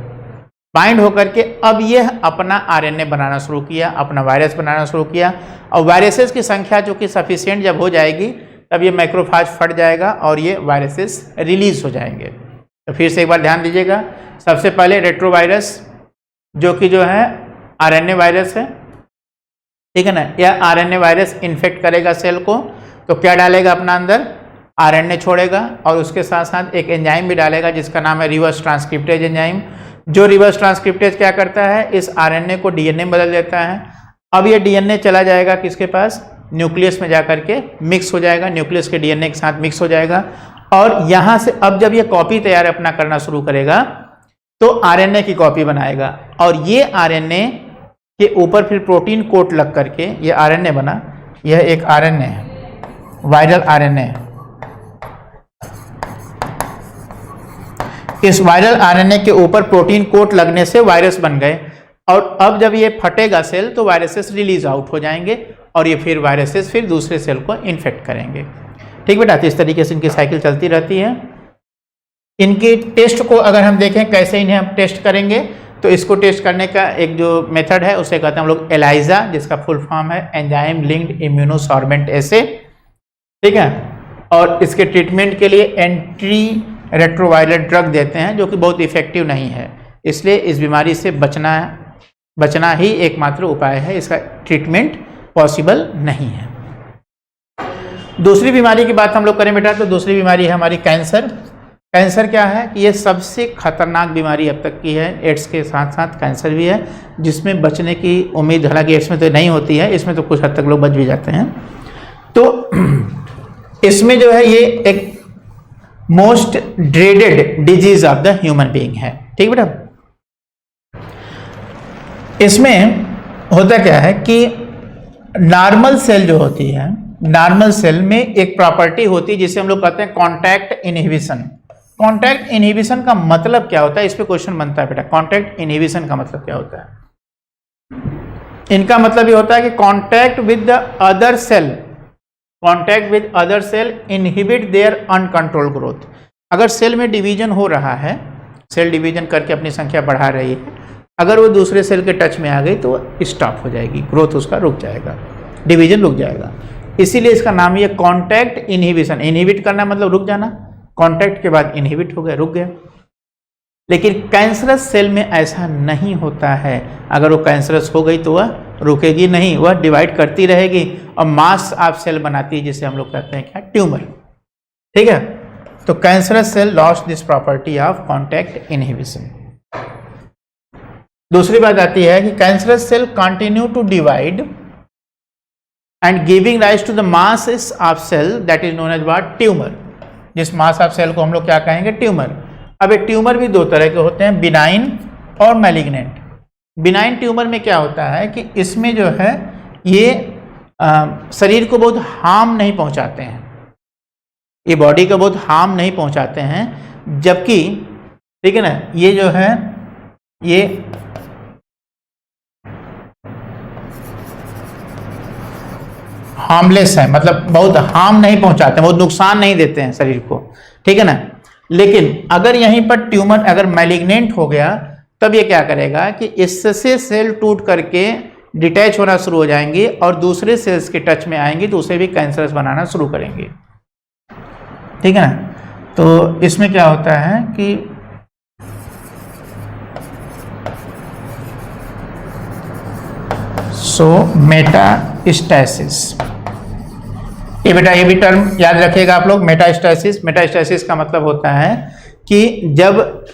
बाइंड होकर के अब यह अपना आरएनए बनाना शुरू किया, अपना वायरस बनाना शुरू किया, और वायरसेस की संख्या जो कि सफिशिएंट जब हो जाएगी तब ये मैक्रोफाज फट जाएगा और ये वायरसेस रिलीज हो जाएंगे। तो फिर से एक बार ध्यान दीजिएगा, सबसे पहले रेट्रोवायरस जो कि जो है आरएनए वायरस है, ठीक है ना। यह आरएनए वायरस इन्फेक्ट करेगा सेल को, तो क्या डालेगा अपना अंदर, आरएनए छोड़ेगा और उसके साथ साथ एक एंजाइम भी डालेगा जिसका नाम है रिवर्स ट्रांसक्रिप्टेज एंजाइम। जो रिवर्स ट्रांसक्रिप्टेज क्या करता है, इस आरएनए को डीएनए में बदल देता है। अब ये डीएनए चला जाएगा किसके पास, न्यूक्लियस में जाकर के मिक्स हो जाएगा, न्यूक्लियस के डीएनए के साथ मिक्स हो जाएगा, और यहाँ से अब जब ये कॉपी तैयार अपना करना शुरू करेगा तो आरएनए की कॉपी बनाएगा, और ये आरएनए के ऊपर फिर प्रोटीन कोट लग करके ये आरएनए बना, यह एक आरएनए है, वायरल आरएनए। इस वायरल आरएनए के ऊपर प्रोटीन कोट लगने से वायरस बन गए, और अब जब ये फटेगा सेल तो वायरसेस रिलीज आउट हो जाएंगे और ये फिर वायरसेस फिर दूसरे सेल को इन्फेक्ट करेंगे। ठीक बेटा, तो इस तरीके से इनकी साइकिल चलती रहती है। इनके टेस्ट को अगर हम देखें कैसे इन्हें हम टेस्ट करेंगे, तो इसको टेस्ट करने का एक जो मेथड है उसे कहते हैं हम लोग एलाइजा, जिसका फुल फॉर्म है एंजाइम लिंक्ड इम्यूनोसॉर्बेंट एसे, ठीक है। और इसके ट्रीटमेंट के लिए एंटी रेट्रोवायरल ड्रग देते हैं जो कि बहुत इफेक्टिव नहीं है, इसलिए इस बीमारी से बचना ही एकमात्र उपाय है, इसका ट्रीटमेंट पॉसिबल नहीं है। दूसरी बीमारी की बात हम लोग करें बेटा, तो दूसरी बीमारी है हमारी कैंसर। कैंसर क्या है कि ये सबसे खतरनाक बीमारी अब तक की है, एड्स के साथ साथ कैंसर भी है, जिसमें बचने की उम्मीद हालांकि एड्स में तो नहीं होती है, इसमें तो कुछ हद तक लोग बच भी जाते हैं। तो इसमें जो है ये एक most dreaded disease of the human being है, ठीक बेटा। इसमें होता क्या है कि नॉर्मल सेल जो होती है, नॉर्मल सेल में एक प्रॉपर्टी होती है जिसे हम लोग कहते हैं कॉन्टैक्ट इनहिबिशन। कॉन्टैक्ट इनहिबिशन का मतलब क्या होता है, इस पे क्वेश्चन बनता है बेटा, कॉन्टैक्ट इनहिबिशन का मतलब क्या होता है। इनका मतलब ये होता है कि contact with the other cell, contact with other cell inhibit their uncontrolled growth. अगर सेल में डिवीजन हो रहा है, सेल डिवीजन करके अपनी संख्या बढ़ा रही है, अगर वो दूसरे सेल के टच में आ गई तो स्टॉप हो जाएगी, ग्रोथ उसका रुक जाएगा, डिवीजन रुक जाएगा। इसीलिए इसका नाम ही है कॉन्टैक्ट इनहिबिशन। इनहिबिट करना मतलब रुक जाना, कॉन्टैक्ट के बाद इनहिबिट हो गया, रुक गया। लेकिन कैंसरस सेल में ऐसा नहीं होता है, अगर वो कैंसरस हो गई तो वह रुकेगी नहीं, वह डिवाइड करती रहेगी और मास ऑफ सेल बनाती है जिसे हम लोग कहते हैं क्या, ट्यूमर, ठीक है। तो cancerous cell lost this property of contact inhibition. दूसरी बात आती है कि cancerous cell continue to divide and giving rise to the mass of cell that is known as what, tumour. जिस मास ऑफ सेल को हम लोग क्या कहेंगे, ट्यूमर। अब एक ट्यूमर भी दो तरह के होते हैं, बिनाइन और मैलिग्नेंट। बिनाइन ट्यूमर में क्या होता है कि इसमें जो है ये शरीर को बहुत हार्म नहीं पहुंचाते हैं, ये बॉडी को बहुत हार्म नहीं पहुंचाते हैं, जबकि ठीक है ना, ये जो है ये हार्मलेस है, मतलब बहुत हार्म नहीं पहुंचाते, बहुत नुकसान नहीं देते हैं शरीर को, ठीक है ना। लेकिन अगर यहीं पर ट्यूमर अगर मैलिग्नेंट हो गया, तब ये क्या करेगा कि इससे सेल टूट करके डिटैच होना शुरू हो जाएंगी और दूसरे सेल्स के टच में आएंगी तो उसे भी कैंसरस बनाना शुरू करेंगे, ठीक है ना। तो इसमें क्या होता है कि मेटास्टैसिस, ये बेटा ये भी टर्म याद रखिएगा आप लोग, मेटास्टैसिस। मेटास्टैसिस का मतलब होता है कि जब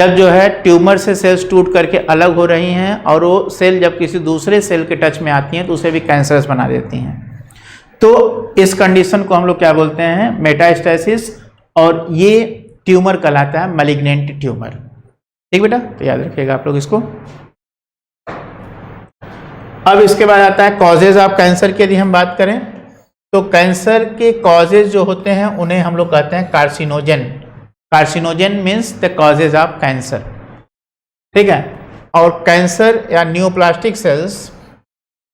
जो है ट्यूमर से सेल्स टूट करके अलग हो रही हैं और वो सेल जब किसी दूसरे सेल के टच में आती हैं तो उसे भी कैंसरस बना देती हैं। तो इस कंडीशन को हम लोग क्या बोलते हैं, मेटास्टैसिस, और ये ट्यूमर कहलाता है मैलिग्नेंट ट्यूमर, ठीक बेटा। तो याद रखिएगा आप लोग इसको। अब इसके बाद आता है कॉजेज ऑफ कैंसर की। यदि हम बात करें तो कैंसर के कॉजेज जो होते हैं उन्हें हम लोग कहते हैं carcinogen. Carcinogen means the causes of cancer, ठीक है। और कैंसर या neoplastic cells,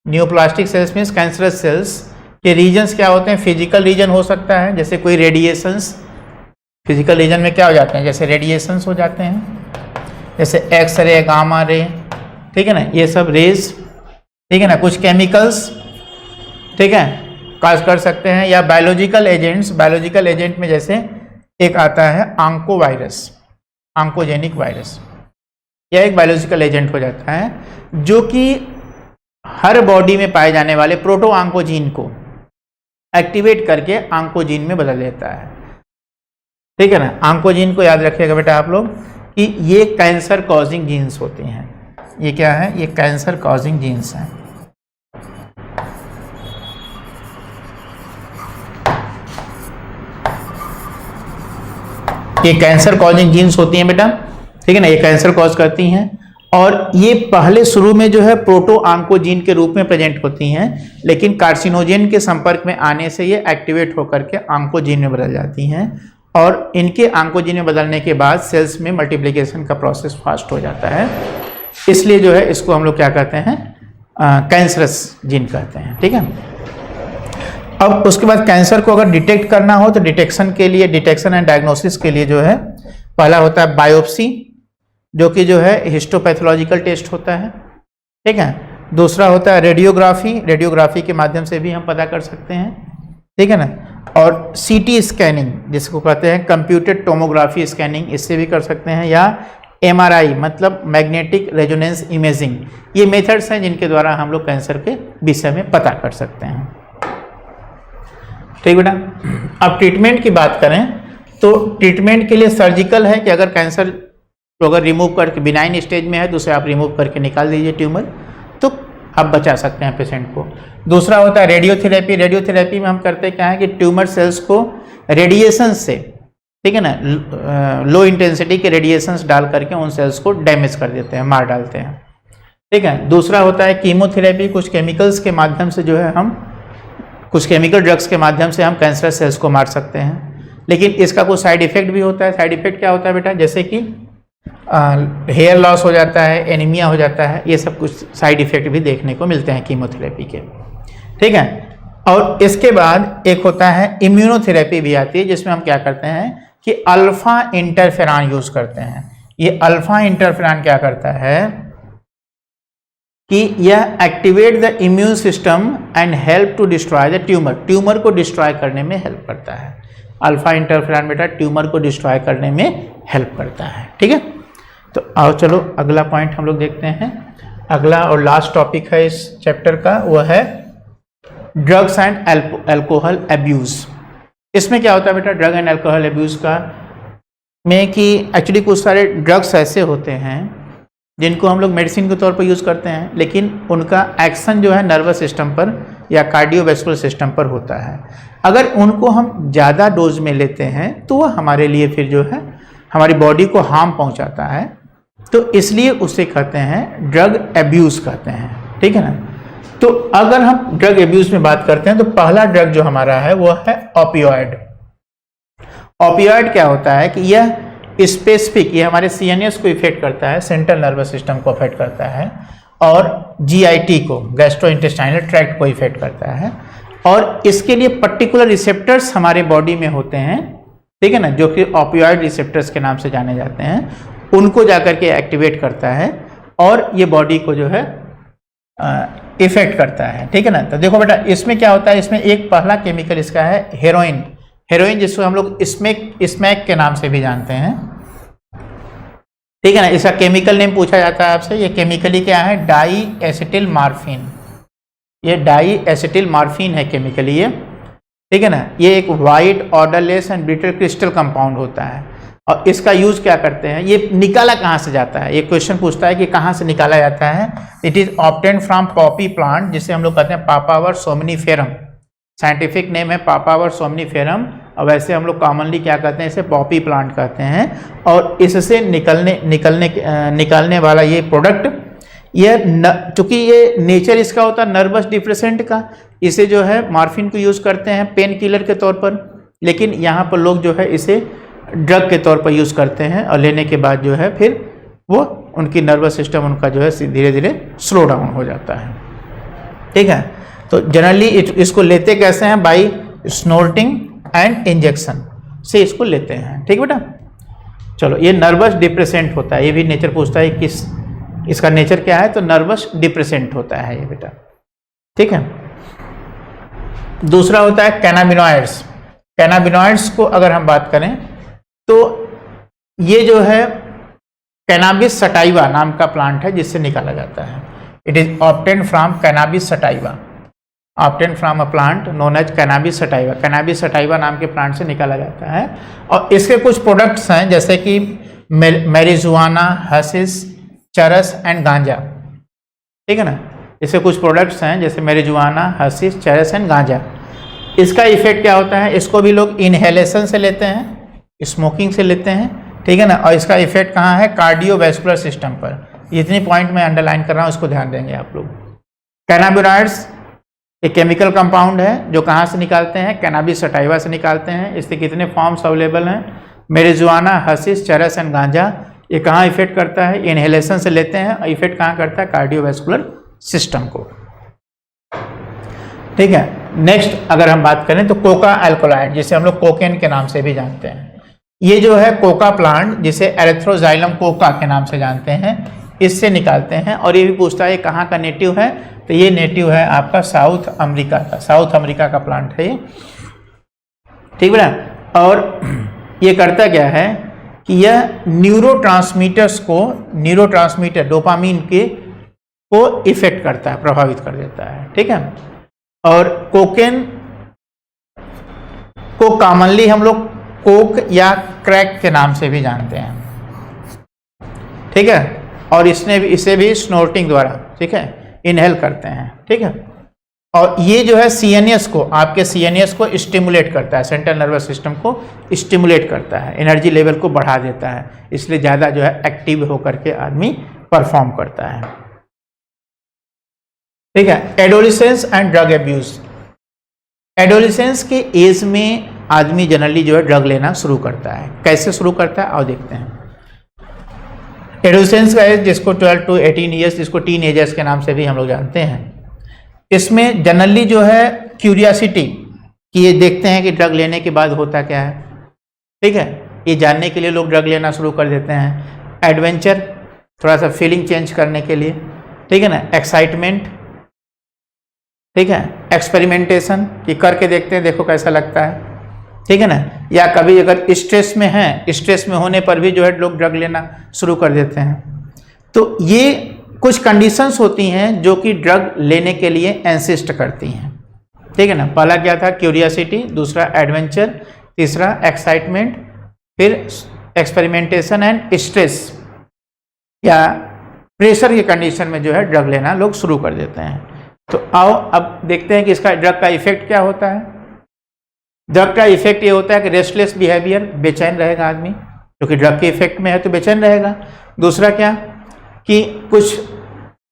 neoplastic cells means cancerous cells के रीजन्स क्या होते हैं, फिजिकल रीजन हो सकता है, जैसे कोई रेडिएशंस, फिजिकल रीजन में क्या हो जाते हैं, जैसे रेडिएशंस हो जाते हैं, जैसे एक्सरे, गामा रे, ठीक है ना, ये सब रेज, ठीक है ना, कुछ केमिकल्स, ठीक है, काज कर सकते हैं, या बायोलॉजिकल एजेंट्स। बायोलॉजिकल एजेंट में जैसे एक आता है आंको वायरस, आंकोजेनिक वायरस, यह एक बायोलॉजिकल एजेंट हो जाता है जो कि हर बॉडी में पाए जाने वाले प्रोटो आंकोजीन को एक्टिवेट करके आंकोजीन में बदल देता है, ठीक है ना। आंकोजीन को याद रखिएगा बेटा आप लोग कि ये कैंसर कॉजिंग जीन्स होते हैं। ये क्या है? ये कैंसर कॉजिंग जीन्स हैं। ये कैंसर कॉजिंग जीन्स होती हैं बेटा, ठीक है ना, ये कैंसर कॉज करती हैं और ये पहले शुरू में जो है प्रोटो आंकोजीन के रूप में प्रेजेंट होती हैं, लेकिन कार्सिनोजेन के संपर्क में आने से ये एक्टिवेट होकर के आंकोजीन में बदल जाती हैं और इनके आंकोजीन में बदलने के बाद सेल्स में मल्टीप्लिकेशन का प्रोसेस फास्ट हो जाता है। इसलिए जो है इसको हम लोग क्या कहते हैं? कैंसरस जीन कहते हैं, ठीक है। अब उसके बाद कैंसर को अगर डिटेक्ट करना हो तो डिटेक्शन के लिए, डिटेक्शन एंड डायग्नोसिस के लिए जो है पहला होता है बायोप्सी, जो कि जो है हिस्टोपैथोलॉजिकल टेस्ट होता है, ठीक है। दूसरा होता है रेडियोग्राफी, रेडियोग्राफी के माध्यम से भी हम पता कर सकते हैं, ठीक है ना। और सीटी स्कैनिंग जिसको कहते हैं कंप्यूटेड टोमोग्राफी स्कैनिंग, इससे भी कर सकते हैं, या एमआरआई मतलब मैग्नेटिक रेजोनेंस इमेजिंग। ये मेथड्स हैं जिनके द्वारा हम लोग कैंसर के विषय में पता कर सकते हैं, ठीक बेटा। अब ट्रीटमेंट की बात करें तो ट्रीटमेंट के लिए सर्जिकल है कि अगर कैंसर तो अगर रिमूव करके बिनाइन स्टेज में है तो उसे आप रिमूव करके निकाल दीजिए ट्यूमर, तो आप बचा सकते हैं पेशेंट को। दूसरा होता है रेडियोथेरेपी। रेडियोथेरेपी में हम करते क्या है कि ट्यूमर सेल्स को रेडिएशन से, ठीक है ना, लो इंटेंसिटी के रेडिएशंस डाल करके उन सेल्स को डैमेज कर देते हैं, मार डालते हैं, ठीक है। दूसरा होता है कीमोथेरेपी। कुछ केमिकल्स के माध्यम से जो है हम, कुछ केमिकल ड्रग्स के माध्यम से हम कैंसर सेल्स को मार सकते हैं, लेकिन इसका कुछ साइड इफेक्ट भी होता है। साइड इफेक्ट क्या होता है बेटा? जैसे कि हेयर लॉस हो जाता है, एनीमिया हो जाता है, ये सब कुछ साइड इफेक्ट भी देखने को मिलते हैं कीमोथेरेपी के, ठीक है। और इसके बाद एक होता है इम्यूनोथेरेपी भी आती है, जिसमें हम क्या करते हैं कि अल्फा इंटरफेरॉन यूज करते हैं। ये अल्फा इंटरफेरॉन क्या करता है कि यह activate the immune system and help to destroy the tumour. Tumour को डिस्ट्रॉय करने में हेल्प करता है। अल्फा इंटरफेरॉन बेटा ट्यूमर को डिस्ट्रॉय करने में हेल्प करता है, ठीक है। तो आओ चलो अगला पॉइंट हम लोग देखते हैं। अगला और लास्ट टॉपिक है इस चैप्टर का, वो है ड्रग्स एंड अल्कोहल अब्यूज। इसमें क्या होता है बेटा ड्रग एंड अल्कोहल अब्यूज का में कि एक्चुअली कुछ सारे ड्रग्स ऐसे होते हैं जिनको हम लोग मेडिसिन के तौर पर यूज़ करते हैं, लेकिन उनका एक्शन जो है नर्वस सिस्टम पर या कार्डियोवैस्कुलर सिस्टम पर होता है। अगर उनको हम ज़्यादा डोज में लेते हैं तो वह हमारे लिए फिर जो है हमारी बॉडी को हार्म पहुंचाता है, तो इसलिए उसे कहते हैं ड्रग एब्यूज़ कहते हैं, ठीक है ना। तो अगर हम ड्रग एब्यूज़ में बात करते हैं तो पहला ड्रग जो हमारा है वो है ओपियोइड। ओपियोइड क्या होता है कि यह स्पेसिफिक, ये हमारे सीएनएस को इफेक्ट करता है, सेंट्रल नर्वस सिस्टम को अफेक्ट करता है, और जीआईटी को, गैस्ट्रोइंटेस्टाइनल ट्रैक्ट को इफेक्ट करता है, और इसके लिए पर्टिकुलर रिसेप्टर्स हमारे बॉडी में होते हैं, ठीक है ना, जो कि ओपियोइड रिसेप्टर्स के नाम से जाने जाते हैं। उनको जाकर के एक्टिवेट करता है और ये बॉडी को जो है इफेक्ट करता है, ठीक है ना। तो देखो बेटा इसमें क्या होता है, इसमें एक पहला केमिकल इसका है हेरोइन। हेरोइन जिसको हम लोग स्मैक के नाम से भी जानते हैं, ठीक है ना। इसका केमिकल नेम पूछा जाता है आपसे, ये केमिकली क्या है? Diacetyl morphine. ये डाई एसिटिल मार्फिन है केमिकली ये, ठीक है ना। ये एक white odourless and brittle crystal compound होता है और इसका यूज क्या करते हैं, ये निकाला कहाँ से जाता है, ये क्वेश्चन पूछता है कि कहाँ से निकाला जाता है। It is obtained from Poppy plant, जिसे हम लोग कहते हैं पापावर सोमनीफेरम। साइंटिफिक नेम है पापावर सोमनीफेरम, और वैसे हम लोग कॉमनली क्या कहते हैं, इसे पॉपी प्लांट कहते हैं। और इससे निकलने वाला ये प्रोडक्ट, ये चूँकि ये नेचर इसका होता है नर्वस डिप्रेसेंट का, इसे जो है मॉर्फिन को यूज़ करते हैं पेन किलर के तौर पर, लेकिन यहाँ पर लोग जो है इसे ड्रग के तौर पर यूज़ करते हैं, और लेने के बाद जो है फिर वो उनकी नर्वस सिस्टम उनका जो है धीरे धीरे स्लो डाउन हो जाता है, ठीक है। तो जनरली इसको लेते कैसे हैं? बाई स्नोर्टिंग एंड इंजेक्शन से इसको लेते हैं, ठीक बेटा। चलो, ये नर्वस डिप्रेसेंट होता है, ये भी नेचर पूछता है किस इसका नेचर क्या है, तो नर्वस डिप्रेसेंट होता है ये बेटा, ठीक है। दूसरा होता है कैनाबिनॉइड्स। कैनाबिनॉइड्स को अगर हम बात करें तो ये जो है कैनाबिस सटाइवा नाम का प्लांट है जिससे निकाला जाता है। It is obtain from cannabis sativa, obtain from a plant known as cannabis sativa. Cannabis sativa नाम के प्लांट से निकाला जाता है और इसके कुछ प्रोडक्ट्स हैं जैसे कि मैरिजुआना, हशिश, चरस एंड गांजा, ठीक है ना। इसके कुछ प्रोडक्ट्स हैं जैसे मैरिजुआना, हशिश, चरस एंड गांजा। इसका इफेक्ट क्या होता है, इसको भी लोग इनहेलेशन से लेते हैं, स्मोकिंग से लेते हैं, ठीक है ना। और इसका इफेक्ट कहाँ है, कार्डियोवैस्कुलर सिस्टम पर। इतनी पॉइंट मैं अंडरलाइन कर रहा हूँ, इसको ध्यान देंगे आप लोग। कैनाबिनॉइड्स एक केमिकल कंपाउंड है जो कहाँ से निकालते हैं, कैनाबिस सटाइवा से निकालते हैं। इसके कितने फॉर्म्स अवेलेबल हैं, मैरिजुआना, हशिश, चरस एंड गांजा। ये कहाँ इफेक्ट करता है, इनहेलेशन से लेते हैं और इफेक्ट कहाँ करता है, कार्डियोवैस्कुलर सिस्टम को, ठीक है। नेक्स्ट अगर हम बात करें तो कोका एल्कोलाइड, जिसे हम लोग कोकेन के नाम से भी जानते हैं। ये जो है कोका प्लांट, जिसे एरेथ्रोजाइलम कोका के नाम से जानते हैं, इससे निकालते हैं। और ये भी पूछता है कहाँ का नेटिव है, तो ये नेटिव है आपका साउथ अमेरिका का, साउथ अमेरिका का प्लांट है ये, ठीक है ना। और ये करता क्या है कि यह न्यूरोट्रांसमीटर्स को, न्यूरोट्रांसमीटर डोपामीन के को इफेक्ट करता है, प्रभावित कर देता है, ठीक है। और कोकेन को कॉमनली हम लोग कोक या क्रैक के नाम से भी जानते हैं, ठीक है। और इसे भी स्नोर्टिंग द्वारा, ठीक है, इनहेल करते हैं, ठीक है। और ये जो है सीएनएस को, आपके सीएनएस को स्टिमुलेट करता है, सेंट्रल नर्वस सिस्टम को स्टिमुलेट करता है, एनर्जी लेवल को बढ़ा देता है, इसलिए ज़्यादा जो है एक्टिव होकर के आदमी परफॉर्म करता है, ठीक है। Adolescence and drug abuse. Adolescence के एज में आदमी जनरली जो है ड्रग लेना शुरू करता है। कैसे शुरू करता है आओ देखते हैं। एडोलिसेंस का एज, जिसको 12 to 18 ईयर्स, जिसको टीन एजर्स के नाम से भी हम लोग जानते हैं, इसमें जनरली जो है क्यूरियासिटी कि ये देखते हैं कि ड्रग लेने के बाद होता क्या है, ठीक है, ये जानने के लिए लोग ड्रग लेना शुरू कर देते हैं। एडवेंचर, थोड़ा सा फीलिंग चेंज करने के लिए, ठीक है ना। एक्साइटमेंट, ठीक है। एक्सपेरिमेंटेशन कि करके देखते हैं, देखो कैसा लगता है, ठीक है ना। या कभी अगर स्ट्रेस में हैं, स्ट्रेस में होने पर भी जो है लोग ड्रग लेना शुरू कर देते हैं। तो ये कुछ कंडीशंस होती हैं जो कि ड्रग लेने के लिए इंसिस्ट करती हैं, ठीक है ना। पहला क्या था, क्यूरियोसिटी, दूसरा एडवेंचर, तीसरा एक्साइटमेंट, फिर एक्सपेरिमेंटेशन एंड स्ट्रेस या प्रेशर की कंडीशन में जो है ड्रग लेना लोग शुरू कर देते हैं। तो आओ अब देखते हैं कि इसका ड्रग का इफेक्ट क्या होता है। ड्रग का इफेक्ट ये होता है कि रेस्टलेस बिहेवियर, बेचैन रहेगा आदमी, क्योंकि ड्रग के इफेक्ट में है तो बेचैन रहेगा। दूसरा क्या कि कुछ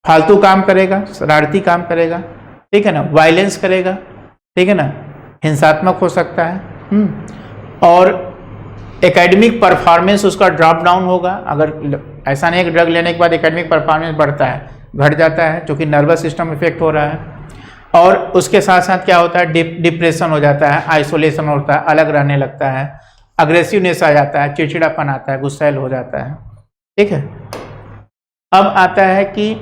फालतू काम करेगा, शरारती काम करेगा, ठीक है ना। वायलेंस करेगा, ठीक है ना, हिंसात्मक हो सकता है। और एकेडमिक परफॉर्मेंस उसका ड्रॉप डाउन होगा। अगर ऐसा नहीं है कि ड्रग लेने के बाद एकेडमिक परफॉर्मेंस बढ़ता है, घट जाता है, क्योंकि नर्वस सिस्टम इफेक्ट हो रहा है। और उसके साथ साथ क्या होता है, डिप्रेशन हो जाता है, आइसोलेशन होता है, अलग रहने लगता है, अग्रेसिवनेस आ जाता है, चिड़चिड़ापन आता है, गुस्सैल हो जाता है, ठीक है। अब आता है कि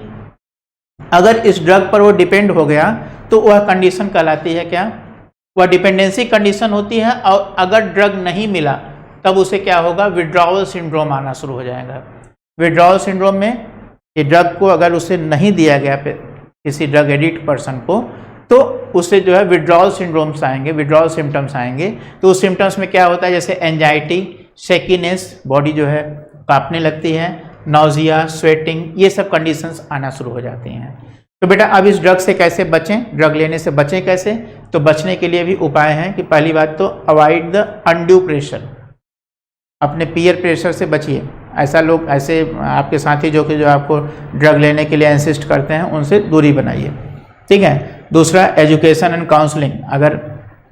अगर इस ड्रग पर वो डिपेंड हो गया तो वह कंडीशन कहलाती है क्या, वह डिपेंडेंसी कंडीशन होती है। और अगर ड्रग नहीं मिला तब उसे क्या होगा, विड्रॉवल सिंड्रोम आना शुरू हो जाएगा। विड्रॉवल सिंड्रोम में ये ड्रग को अगर उसे नहीं दिया गया किसी ड्रग एडिक्ट पर्सन को, तो उससे जो है विड्रॉवल सिंड्रोम्स आएंगे, विड्रॉवल सिम्टम्स आएंगे। तो उस सिम्टम्स में क्या होता है, जैसे एंजाइटी, शेकीनेस, बॉडी जो है कांपने लगती है, नौजिया, स्वेटिंग, ये सब कंडीशंस आना शुरू हो जाती हैं। तो बेटा अब इस ड्रग से कैसे बचें, ड्रग लेने से बचें कैसे, तो बचने के लिए भी उपाय हैं कि पहली बात तो अवॉइड द अनड्यू प्रेशर, अपने पीयर प्रेशर से बचिए। ऐसे आपके साथी जो आपको ड्रग लेने के लिए इंसिस्ट करते हैं, उनसे दूरी बनाइए, ठीक है। दूसरा एजुकेशन एंड काउंसलिंग, अगर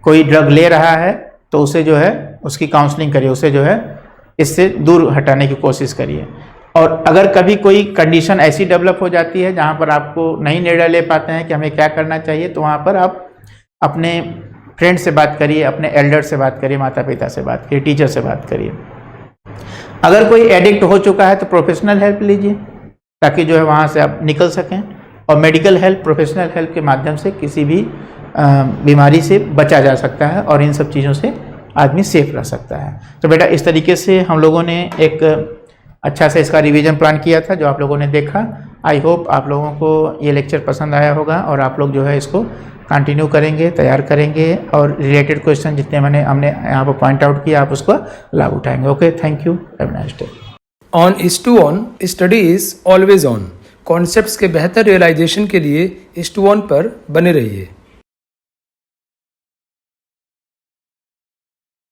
कोई ड्रग ले रहा है तो उसे जो है उसकी काउंसलिंग करिए, उसे जो है इससे दूर हटाने की कोशिश करिए। और अगर कभी कोई कंडीशन ऐसी डेवलप हो जाती है जहाँ पर आपको नहीं निर्णय ले पाते हैं कि हमें क्या करना चाहिए, तो वहाँ पर आप अपने फ्रेंड से बात करिए, अपने एल्डर से बात करिए, माता पिता से बात करिए, टीचर से बात करिए। अगर कोई एडिक्ट हो चुका है तो प्रोफेशनल हेल्प लीजिए ताकि जो है वहाँ से आप निकल सकें, और मेडिकल हेल्प, प्रोफेशनल हेल्प के माध्यम से किसी भी बीमारी से बचा जा सकता है और इन सब चीज़ों से आदमी सेफ रह सकता है। तो बेटा इस तरीके से हम लोगों ने एक अच्छा सा इसका रिवीजन प्लान किया था जो आप लोगों ने देखा। आई होप आप लोगों को ये लेक्चर पसंद आया होगा और आप लोग जो है इसको कंटिन्यू करेंगे, तैयार करेंगे और रिलेटेड क्वेश्चन जितने हमने यहाँ पर पॉइंट आउट किया आप उसको लाभ उठाएंगे। Okay, thank you, have a nice day. On IS2ON study is always on. Concepts के बेहतर रियलाइजेशन के लिए IS2ON पर बने रहिए।